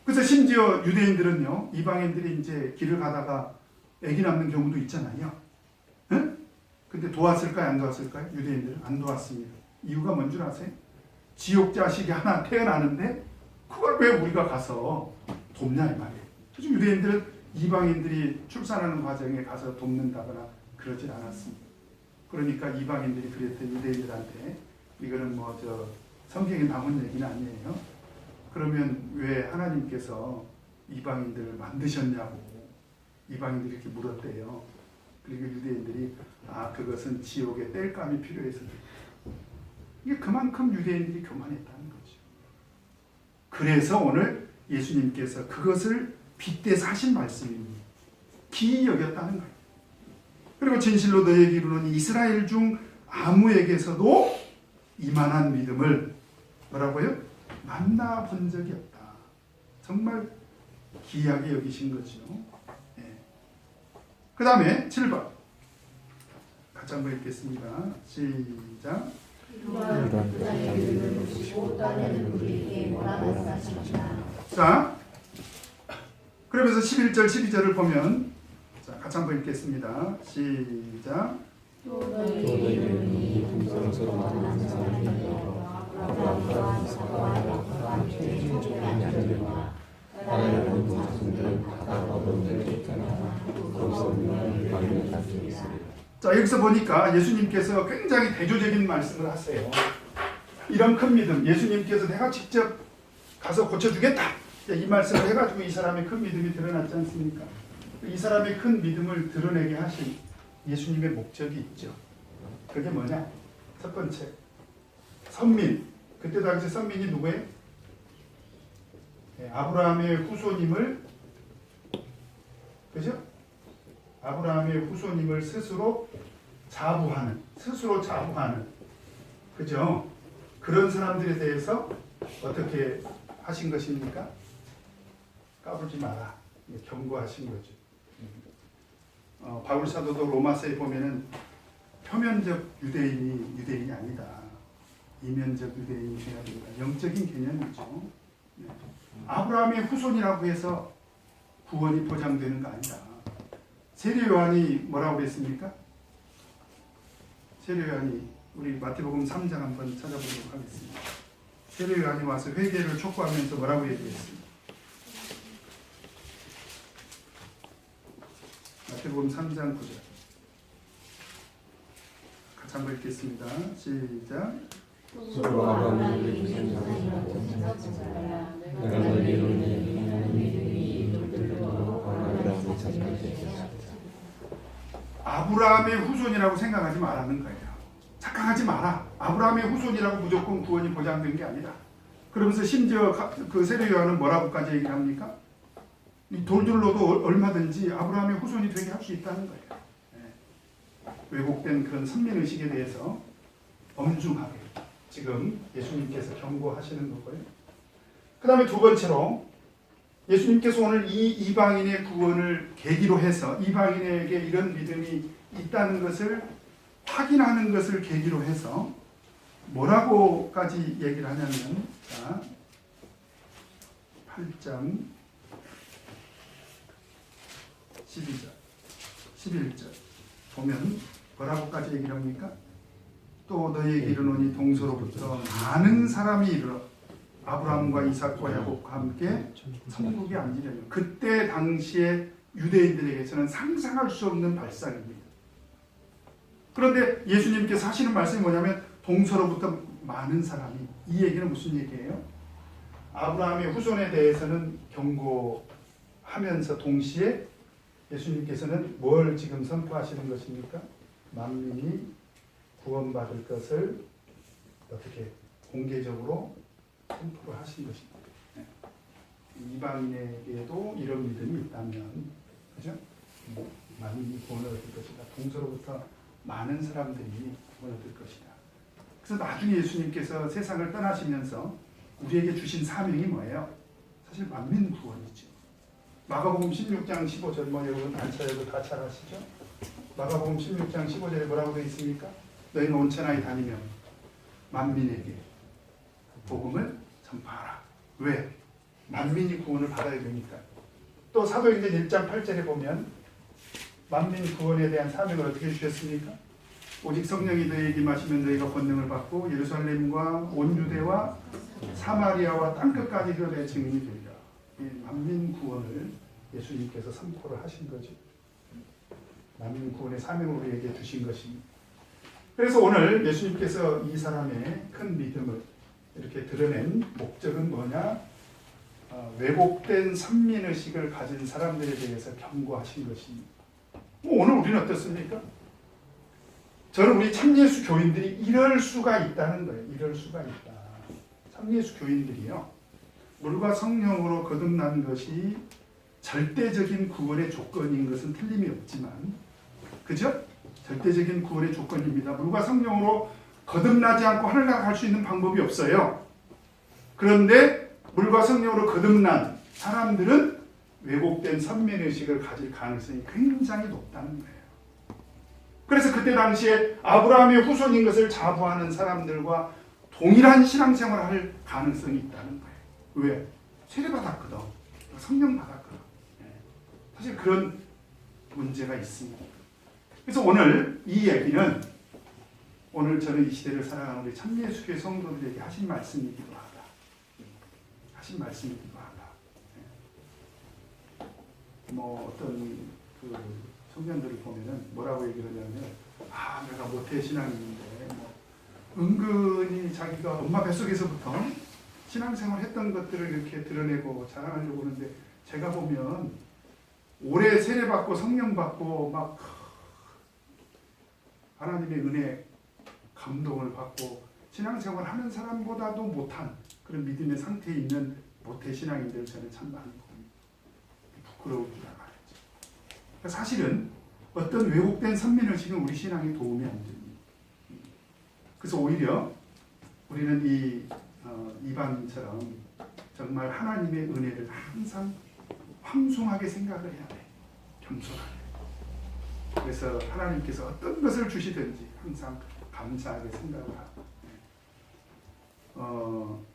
그래서 심지어 유대인들은요, 이방인들이 이제 길을 가다가 애기 낳는 경우도 있잖아요. 응? 근데 도왔을까요? 안 도왔을까요? 유대인들은 안 도왔습니다. 이유가 뭔 줄 아세요? 지옥 자식이 하나 태어나는데 그걸 왜 우리가 가서 돕냐 이 말이에요. 그래서 유대인들은 이방인들이 출산하는 과정에 가서 돕는다거나 그러질 않았습니다. 그러니까 이방인들이 그랬던 유대인들한테 이거는 성경에 나온 얘기는 아니에요. 그러면 왜 하나님께서 이방인들을 만드셨냐고 이방인들이 이렇게 물었대요. 그리고 유대인들이 그것은 지옥의 땔감이 필요해서 이게 그만큼 유대인들이 교만했다는 거죠. 그래서 오늘 예수님께서 그것을 빗대서 하신 말씀입니다. 기이 여겼다는 거예요. 그리고 진실로 너희에게 이르노니 이스라엘 중 아무에게서도 이만한 믿음을 뭐라고요? 만나본 적이 없다. 정말 기이하게 여기신 거죠. 예. 그 다음에 7번 같이 한번 읽겠습니다. 시작. 자, 그러면서 11절 12절을 보면 자, 같이 한번 읽겠습니다. 시작. 또 너희에게는 이 동성스러운 많은 사람이 아브라함과 이삭과 야곱과 함께 족속이 아니되나 나라는 동족들은 각각 어른들을 쫓겨나 거기서 우리는 이방인을 가지고 있으리라. 자, 여기서 보니까 예수님께서 굉장히 대조적인 말씀을 하세요. 이런 큰 믿음, 예수님께서 내가 직접 가서 고쳐주겠다. 이 말씀을 해가지고 이 사람의 큰 믿음이 드러났지 않습니까? 이 사람의 큰 믿음을 드러내게 하신 예수님의 목적이 있죠. 그게 뭐냐? 첫 번째, 선민. 그때 당시 선민이 누구예요? 아브라함의 후손임을, 그죠? 아브라함의 후손임을 스스로 자부하는, 스스로 자부하는, 그죠? 그런 사람들에 대해서 어떻게 하신 것입니까? 까불지 마라, 경고하신 거죠. 바울 사도도 로마서에 보면은 표면적 유대인이 아니다, 이면적 유대인이 되어야 된다. 영적인 개념이죠. 아브라함의 후손이라고 해서 구원이 보장되는 거 아니다. 세례 요한이 뭐라고 그랬습니까? 세례 요한이 우리 마태복음 3장 한번 찾아보도록 하겠습니다. 세례 요한이 와서 회개를 촉구하면서 뭐라고 얘기했습니까? 마태복음 3장 9절 같이 한번 읽겠습니다. 시작. 서로 아브라함을 내가 너희로 아브라함의 후손이라고 생각하지 말라는 거예요. 착각하지 마라. 아브라함의 후손이라고 무조건 구원이 보장된 게 아니다. 그러면서 심지어 그 세례 요한은 뭐라고까지 얘기를 합니까? 이 돌들로도 얼마든지 아브라함의 후손이 되게 할 수 있다는 거예요. 왜곡된 그런 선민의식에 대해서 엄중하게 지금 예수님께서 경고하시는 거고요. 그 다음에 두 번째로 예수님께서 오늘 이 이방인의 구원을 계기로 해서 이방인에게 이런 믿음이 있다는 것을 확인하는 것을 계기로 해서 뭐라고까지 얘기를 하냐면, 자, 8장 11절 보면 뭐라고까지 얘기를 합니까? 또 너희에게 이르노니 동서로부터 많은 사람이 이르러 아브라함과 이삭과 야곱과 함께 천국에 앉으려니. 그때 당시에 유대인들에게서는 상상할 수 없는 발상입니다. 그런데 예수님께서 하시는 말씀이 뭐냐면 동서로부터 많은 사람이, 이 얘기는 무슨 얘기예요? 아브라함의 후손에 대해서는 경고하면서 동시에 예수님께서는 뭘 지금 선포하시는 것입니까? 만민이 구원받을 것을 어떻게 공개적으로 선포를 하신 것입니다. 이방인에게도 이런 믿음이 있다면, 그죠? 만민이 구원을 얻을 것이다. 동서로부터 많은 사람들이 구원을 얻을 것이다. 그래서 나중에 예수님께서 세상을 떠나시면서 우리에게 주신 사명이 뭐예요? 사실 만민 구원이죠. 마가복음 16장 15절, 여러분 안차여도 다 잘 아시죠? 마가복음 16장 15절에 뭐라고 되어 있습니까? 너희는 온 천하에 다니며 만민에게 복음을 전파하라. 왜? 만민이 구원을 받아야 되니까. 또 사도행전 1장 8절에 보면 만민 구원에 대한 사명을 어떻게 주셨습니까? 오직 성령이 너희에게 임하시면 너희가 권능을 받고 예루살렘과 온 유대와 사마리아와 땅끝까지 내 증인이 되리라. 이 만민 구원을 예수님께서 선포를 하신 거죠. 만민 구원의 사명을 우리에게 주신 것입니다. 그래서 오늘 예수님께서 이 사람의 큰 믿음을 이렇게 드러낸 목적은 뭐냐? 왜곡된 선민의식을 가진 사람들에 대해서 경고하신 것입니다. 오늘 우리는 어떻습니까? 저는 우리 참예수 교인들이 이럴 수가 있다는 거예요. 이럴 수가 있다. 참예수 교인들이요, 물과 성령으로 거듭난 것이 절대적인 구원의 조건인 것은 틀림이 없지만, 그죠? 절대적인 구원의 조건입니다. 물과 성령으로 거듭나지 않고 하늘나라 갈 수 있는 방법이 없어요. 그런데 물과 성령으로 거듭난 사람들은 왜곡된 선민의식을 가질 가능성이 굉장히 높다는 거예요. 그래서 그때 당시에 아브라함의 후손인 것을 자부하는 사람들과 동일한 신앙생활을 할 가능성이 있다는 거예요. 왜? 세례받았거든. 성령 받았거든. 사실 그런 문제가 있습니다. 그래서 오늘 이 얘기는 오늘 저는 이 시대를 살아가는 우리 참예수교회 성도들에게 하신 말씀이기도 하다. 하신 말씀이기도 하다. 어떤 그 청년들을 보면은 뭐라고 얘기를 하냐면, 내가 모태신앙인인데 은근히 자기가 엄마 뱃속에서부터 신앙생활 했던 것들을 이렇게 드러내고 자랑하려고 하는데, 제가 보면 오래 세례받고 성령받고 막 하나님의 은혜 감동을 받고 신앙생활 하는 사람보다도 못한 그런 믿음의 상태에 있는 모태신앙인들 저는 참 많이 봅니다. 부끄러울 줄 알아야죠. 사실은 어떤 왜곡된 선민의식은 우리 신앙에 도움이 안 됩니다. 그래서 오히려 우리는 이 이방인처럼 정말 하나님의 은혜를 항상 황송하게 생각을 해야 돼. 겸손하게. 그래서 하나님께서 어떤 것을 주시든지 항상 감사하게 생각을 하고,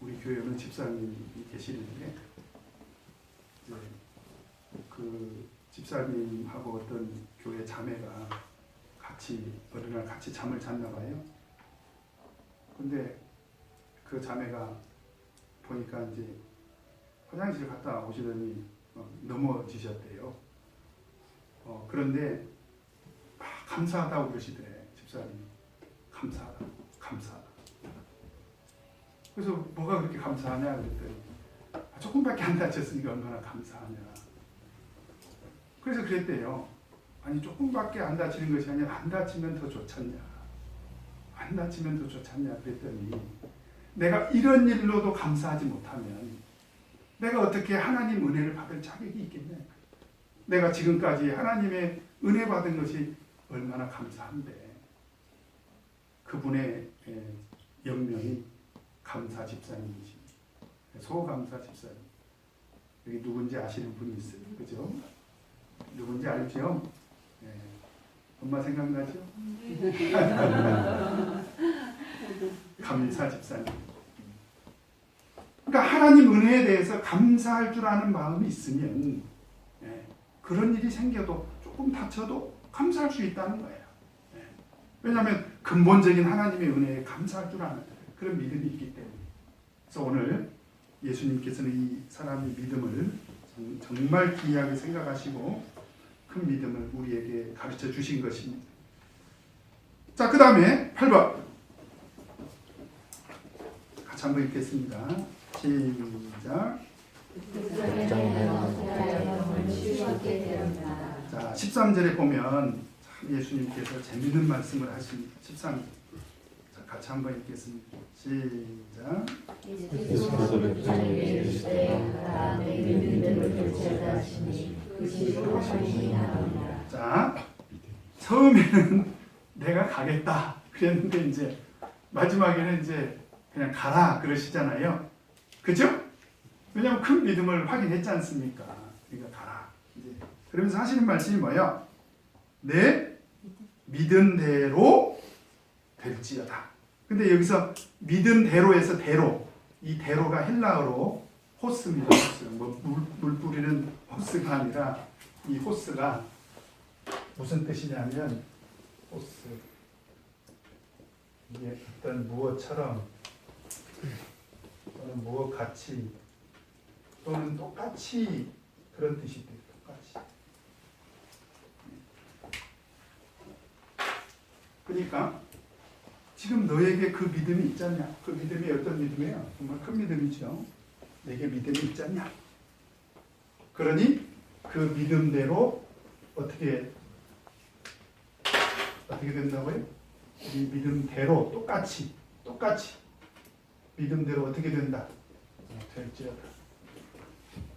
우리 교회는 집사님이 계시는데 이제 그 집사님하고 어떤 교회 자매가 같이 어느 날 같이 잠을 잤나 봐요. 근데 그 자매가 보니까 이제 화장실 갔다 오시더니 넘어지셨대요. 그런데 막 감사하다고 그러시더래. 집사님이 감사하다. 그래서 뭐가 그렇게 감사하냐 그랬더니 조금밖에 안 다쳤으니까 얼마나 감사하냐. 그래서 그랬대요. 아니 조금밖에 안 다치는 것이 아니라 안 다치면 더 좋잖냐. 안 다치면 더 좋잖냐 그랬더니 내가 이런 일로도 감사하지 못하면 내가 어떻게 하나님 은혜를 받을 자격이 있겠냐. 내가 지금까지 하나님의 은혜 받은 것이 얼마나 감사한데. 그분의 영명이 감사 집사님이십니다. 소감사 집사님. 여기 누군지 아시는 분이 있어요. 그죠? 누군지 알죠? 네. 엄마 생각나죠? 감사 집사님. 그러니까 하나님 은혜에 대해서 감사할 줄 아는 마음이 있으면 그런 일이 생겨도 조금 다쳐도 감사할 수 있다는 거예요. 왜냐하면 근본적인 하나님의 은혜에 감사할 줄 아는 그런 믿음이 있기 때문에. 그래서 오늘 예수님께서는 이 사람의 믿음을 정말 귀하게 생각하시고 큰 믿음을 우리에게 가르쳐 주신 것입니다. 자, 그 다음에 8번 같이 한번 읽겠습니다. 시작. 자, 13절에 보면 예수님께서 재미있는 말씀을 하신 13절. 자, 같이 한번 읽겠습니다. 시작. 예수께서 백성에게 이르시되 자, 처음에는 내가 가겠다 그랬는데 이제 마지막에는 이제 그냥 가라 그러시잖아요. 그죠? 왜냐하면 큰 믿음을 확인했지 않습니까? 그러니까 가라. 이제 그러면서 하시는 말씀이 뭐예요? 내 믿음대로 될지어다. 근데 여기서 믿음대로에서 대로, 이 대로가 헬라어로 호스입니다. 호스. 물 뿌리는 호스가 아니라 이 호스가 무슨 뜻이냐면 호스. 이게 어떤 무엇처럼 또는 무엇 같이 또는 똑같이 그런 뜻이 돼요. 똑같이. 그러니까 지금 너에게 그 믿음이 있잖냐? 그 믿음이 어떤 믿음이에요? 정말 큰 믿음이죠. 내게 믿음이 있잖냐? 그러니 그 믿음대로 어떻게 된다고요? 이 믿음대로 똑같이 믿음대로 어떻게 된다? 될지어다.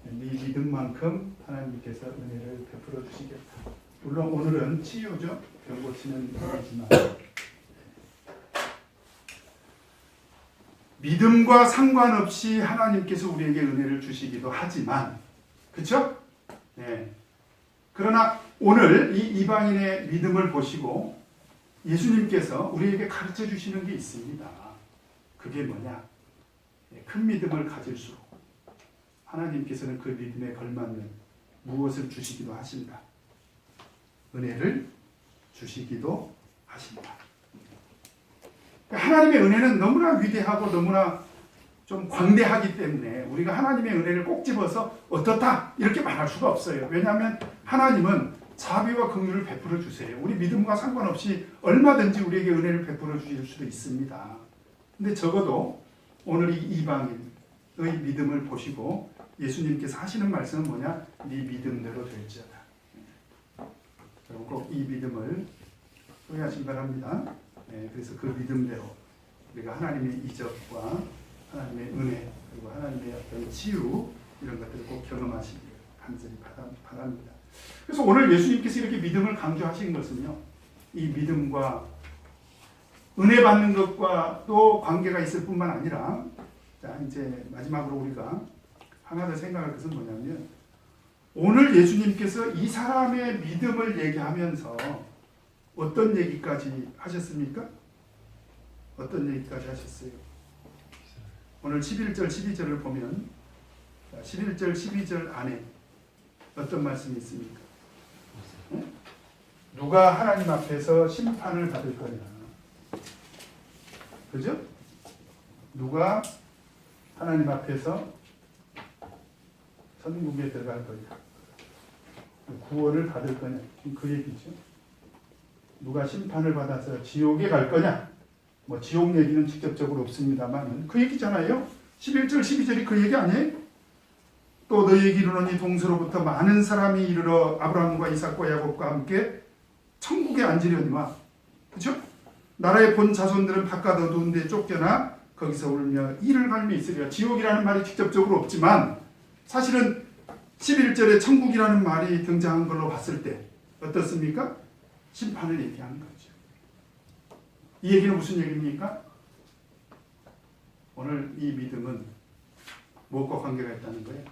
네 믿음만큼 하나님께서 은혜를 베풀어 주시겠다. 물론 오늘은 치유죠. 병 고치는 일이지만 믿음과 상관없이 하나님께서 우리에게 은혜를 주시기도 하지만, 그렇죠? 네. 그러나 오늘 이 이방인의 믿음을 보시고 예수님께서 우리에게 가르쳐 주시는 게 있습니다. 그게 뭐냐? 큰 믿음을 가질수록 하나님께서는 그 믿음에 걸맞는 무엇을 주시기도 하십니다. 은혜를 주시기도 하십니다. 하나님의 은혜는 너무나 위대하고 너무나 좀 광대하기 때문에 우리가 하나님의 은혜를 꼭 집어서 어떻다 이렇게 말할 수가 없어요. 왜냐하면 하나님은 자비와 긍휼을 베풀어 주세요. 우리 믿음과 상관없이 얼마든지 우리에게 은혜를 베풀어 주실 수도 있습니다. 근데 적어도 오늘 이 이방인의 믿음을 보시고 예수님께서 하시는 말씀은 뭐냐? 네 믿음대로 될지어다. 여러분 꼭 이 믿음을 소유하시기 바랍니다. 네, 그래서 그 믿음대로 우리가 하나님의 이적과 하나님의 은혜 그리고 하나님의 어떤 치유 이런 것들을 꼭 경험하시길 간절히 바랍니다. 그래서 오늘 예수님께서 이렇게 믿음을 강조하신 것은요, 이 믿음과 은혜 받는 것과 또 관계가 있을 뿐만 아니라, 자 이제 마지막으로 우리가 하나 더 생각할 것은 뭐냐면, 오늘 예수님께서 이 사람의 믿음을 얘기하면서 어떤 얘기까지 하셨습니까? 어떤 얘기까지 하셨어요? 오늘 11절 12절을 보면 11절 12절 안에 어떤 말씀이 있습니까? 응? 누가 하나님 앞에서 심판을 받을 거냐? 그죠? 누가 하나님 앞에서 천국에 들어갈 거냐? 구원을 받을 거냐? 그 얘기죠. 누가 심판을 받아서 지옥에 갈 거냐? 뭐 지옥 얘기는 직접적으로 없습니다만 그 얘기잖아요. 11절 12절이 그 얘기 아니에요? 또 너희에게 이르노니 동서로부터 많은 사람이 이르러 아브라함과 이삭과 야곱과 함께 천국에 앉으려니와, 그렇죠? 나라의 본 자손들은 바깥 어두운 데 쫓겨나 거기서 울며 이를 갈며 있으리라. 지옥이라는 말이 직접적으로 없지만 사실은 11절에 천국이라는 말이 등장한 걸로 봤을 때 어떻습니까? 심판을 얘기하는 거죠. 이 얘기는 무슨 얘기입니까? 오늘 이 믿음은 무엇과 관계가 있다는 거예요?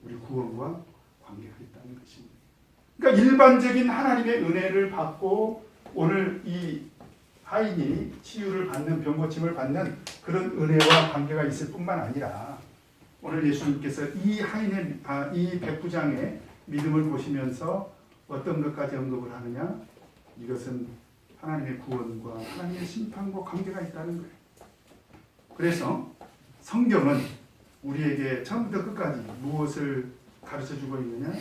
우리 구원과 관계가 있다는 것입니다. 그러니까 일반적인 하나님의 은혜를 받고 오늘 이 하인이 치유를 받는, 병고침을 받는 그런 은혜와 관계가 있을 뿐만 아니라 오늘 예수님께서 이 하인의 이 백부장의 믿음을 보시면서 어떤 것까지 언급을 하느냐? 이것은 하나님의 구원과 하나님의 심판과 관계가 있다는 거예요. 그래서 성경은 우리에게 처음부터 끝까지 무엇을 가르쳐주고 있느냐?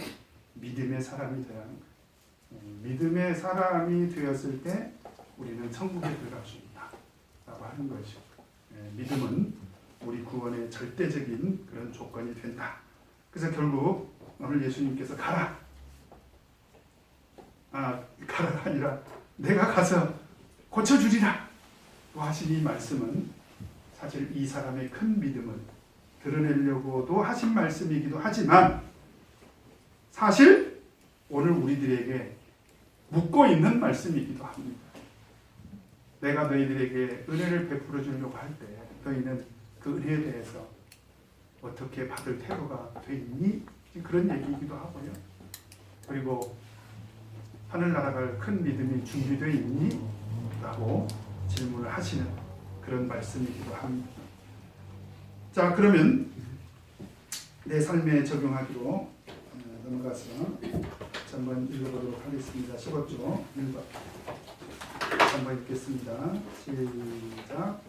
믿음의 사람이 되어야 하는 거예요. 믿음의 사람이 되었을 때 우리는 천국에 들어갈 수 있다 라고 하는 것이죠. 믿음은 우리 구원의 절대적인 그런 조건이 된다. 그래서 결국 오늘 예수님께서 가라가 아니라 내가 가서 고쳐주리라 하신 이 말씀은 사실 이 사람의 큰 믿음을 드러내려고도 하신 말씀이기도 하지만 사실 오늘 우리들에게 묻고 있는 말씀이기도 합니다. 내가 너희들에게 은혜를 베풀어 주려고 할 때 너희는 그 은혜에 대해서 어떻게 받을 태도가 돼 있니? 그런 얘기이기도 하고요. 그리고 하늘나라 갈 큰 믿음이 준비되어 있니? 라고 질문을 하시는 그런 말씀이기도 합니다. 자, 그러면 내 삶에 적용하기로 넘어가서 한번 읽어보도록 하겠습니다. 15조 1번 한번 읽겠습니다. 시작.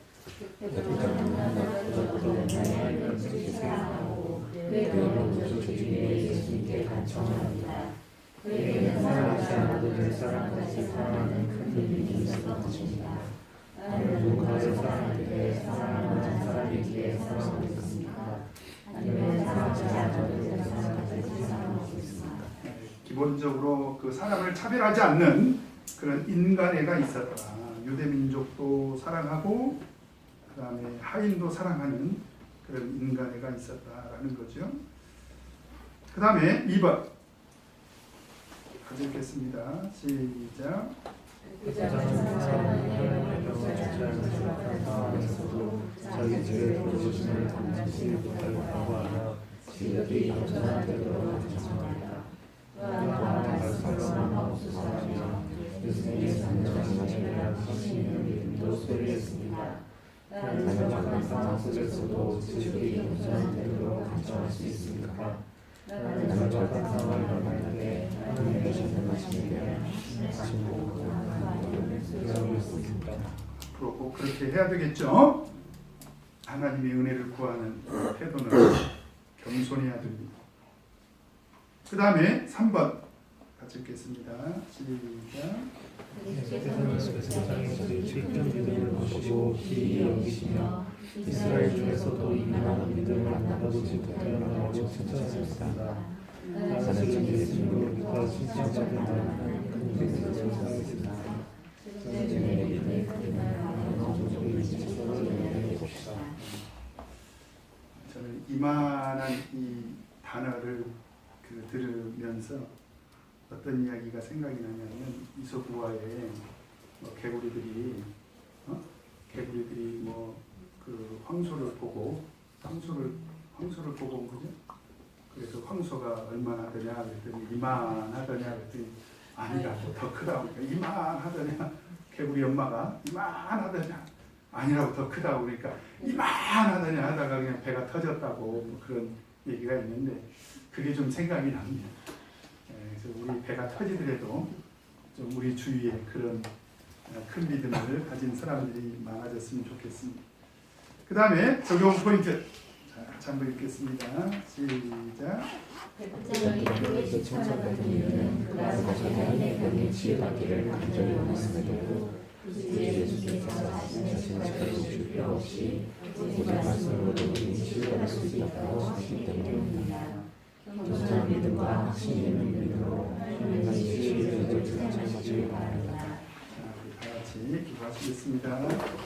그에게는 사랑하지 않아도 될 사람까지 사랑하는 큰 믿음이 있었던 것입니다. 나는 누군가를 사랑할 때 사랑하는 사람이기에 사랑하고 있습니까? 아니면 사랑하지 않아도 될 사람까지 사랑하고 있습니까? 기본적으로 그 사람을 차별하지 않는 그런 인간애가 있었다. 유대민족도 사랑하고 그 다음에 하인도 사랑하는 그런 인간애가 있었다라는 거죠. 그 다음에 2번 같이 읽겠습니다. 시작. 자기 죄를 보여주시는 당신이 못하고 하나 지극히 겸손한 태도로 경청하리라. 또한 말씀만 없으시며 예수님의 san전하시며 하시는 믿음도 소리했습니다. 나는 적합한 상황 속에서도 지극히 겸손한 태도로 경청할 수 있습니까? 나는 적합한 상황을 만날 때 하나님의 말씀에 대한 하시고 하고 있습니다. 앞으로 꼭 그렇게 해야 되겠죠. 하나님의 은혜를 구하는 태도는 겸손해야 됩니다. 그 다음에 3번 같이 읽겠습니다. 시작. 세상의 질병 믿음을 보시고 기이 여기시며 이스라엘 중에서도 이만한 믿음을 만나보지 못하였다고 칭찬하셨습니다. 나는 예수님으로 믿고 칭찬받는다는 큰 믿음을 생각했습니다. 저는 이만한 이 단어를 그 하면서 어떤 이야기가 생각이 나냐면 이솝우화에 뭐 개구리들이 뭐 그 황소를 보고 황소를 보고 온 거죠. 그래서 황소가 얼마나 되냐 그랬더니 이만하더냐 그랬더니 아니라고 더 크다고 그러니까 이만하더냐 개구리 엄마가 이만하더냐 아니라고 더 크다고 그러니까 이만하더냐 하다가 그냥 배가 터졌다고 뭐 그런 얘기가 있는데 그게 좀 생각이 납니다. 그래서 우리 배가 터지더라도 좀 우리 주위에 그런 큰 믿음을 가진 사람들이 많아졌으면 좋겠습니다. 그 다음에 적용 포인트 같이 한번 읽겠습니다. 시작. 백부장이 그에게 천사같은 이유는 그가 자신의 병에 치유받기를 간절히 원했음에도 주 예수께서 자신의 자신을 줄 필요 없이 오직 말씀으로도 이미 치유받을 수 있다고 하시기 때문입니다. 겸손한 믿음과 확신이 있는 믿음으로 현명한 치유의 기도를 참으시기 바랍니다. 자, 우리 다 같이 기도하시겠습니다.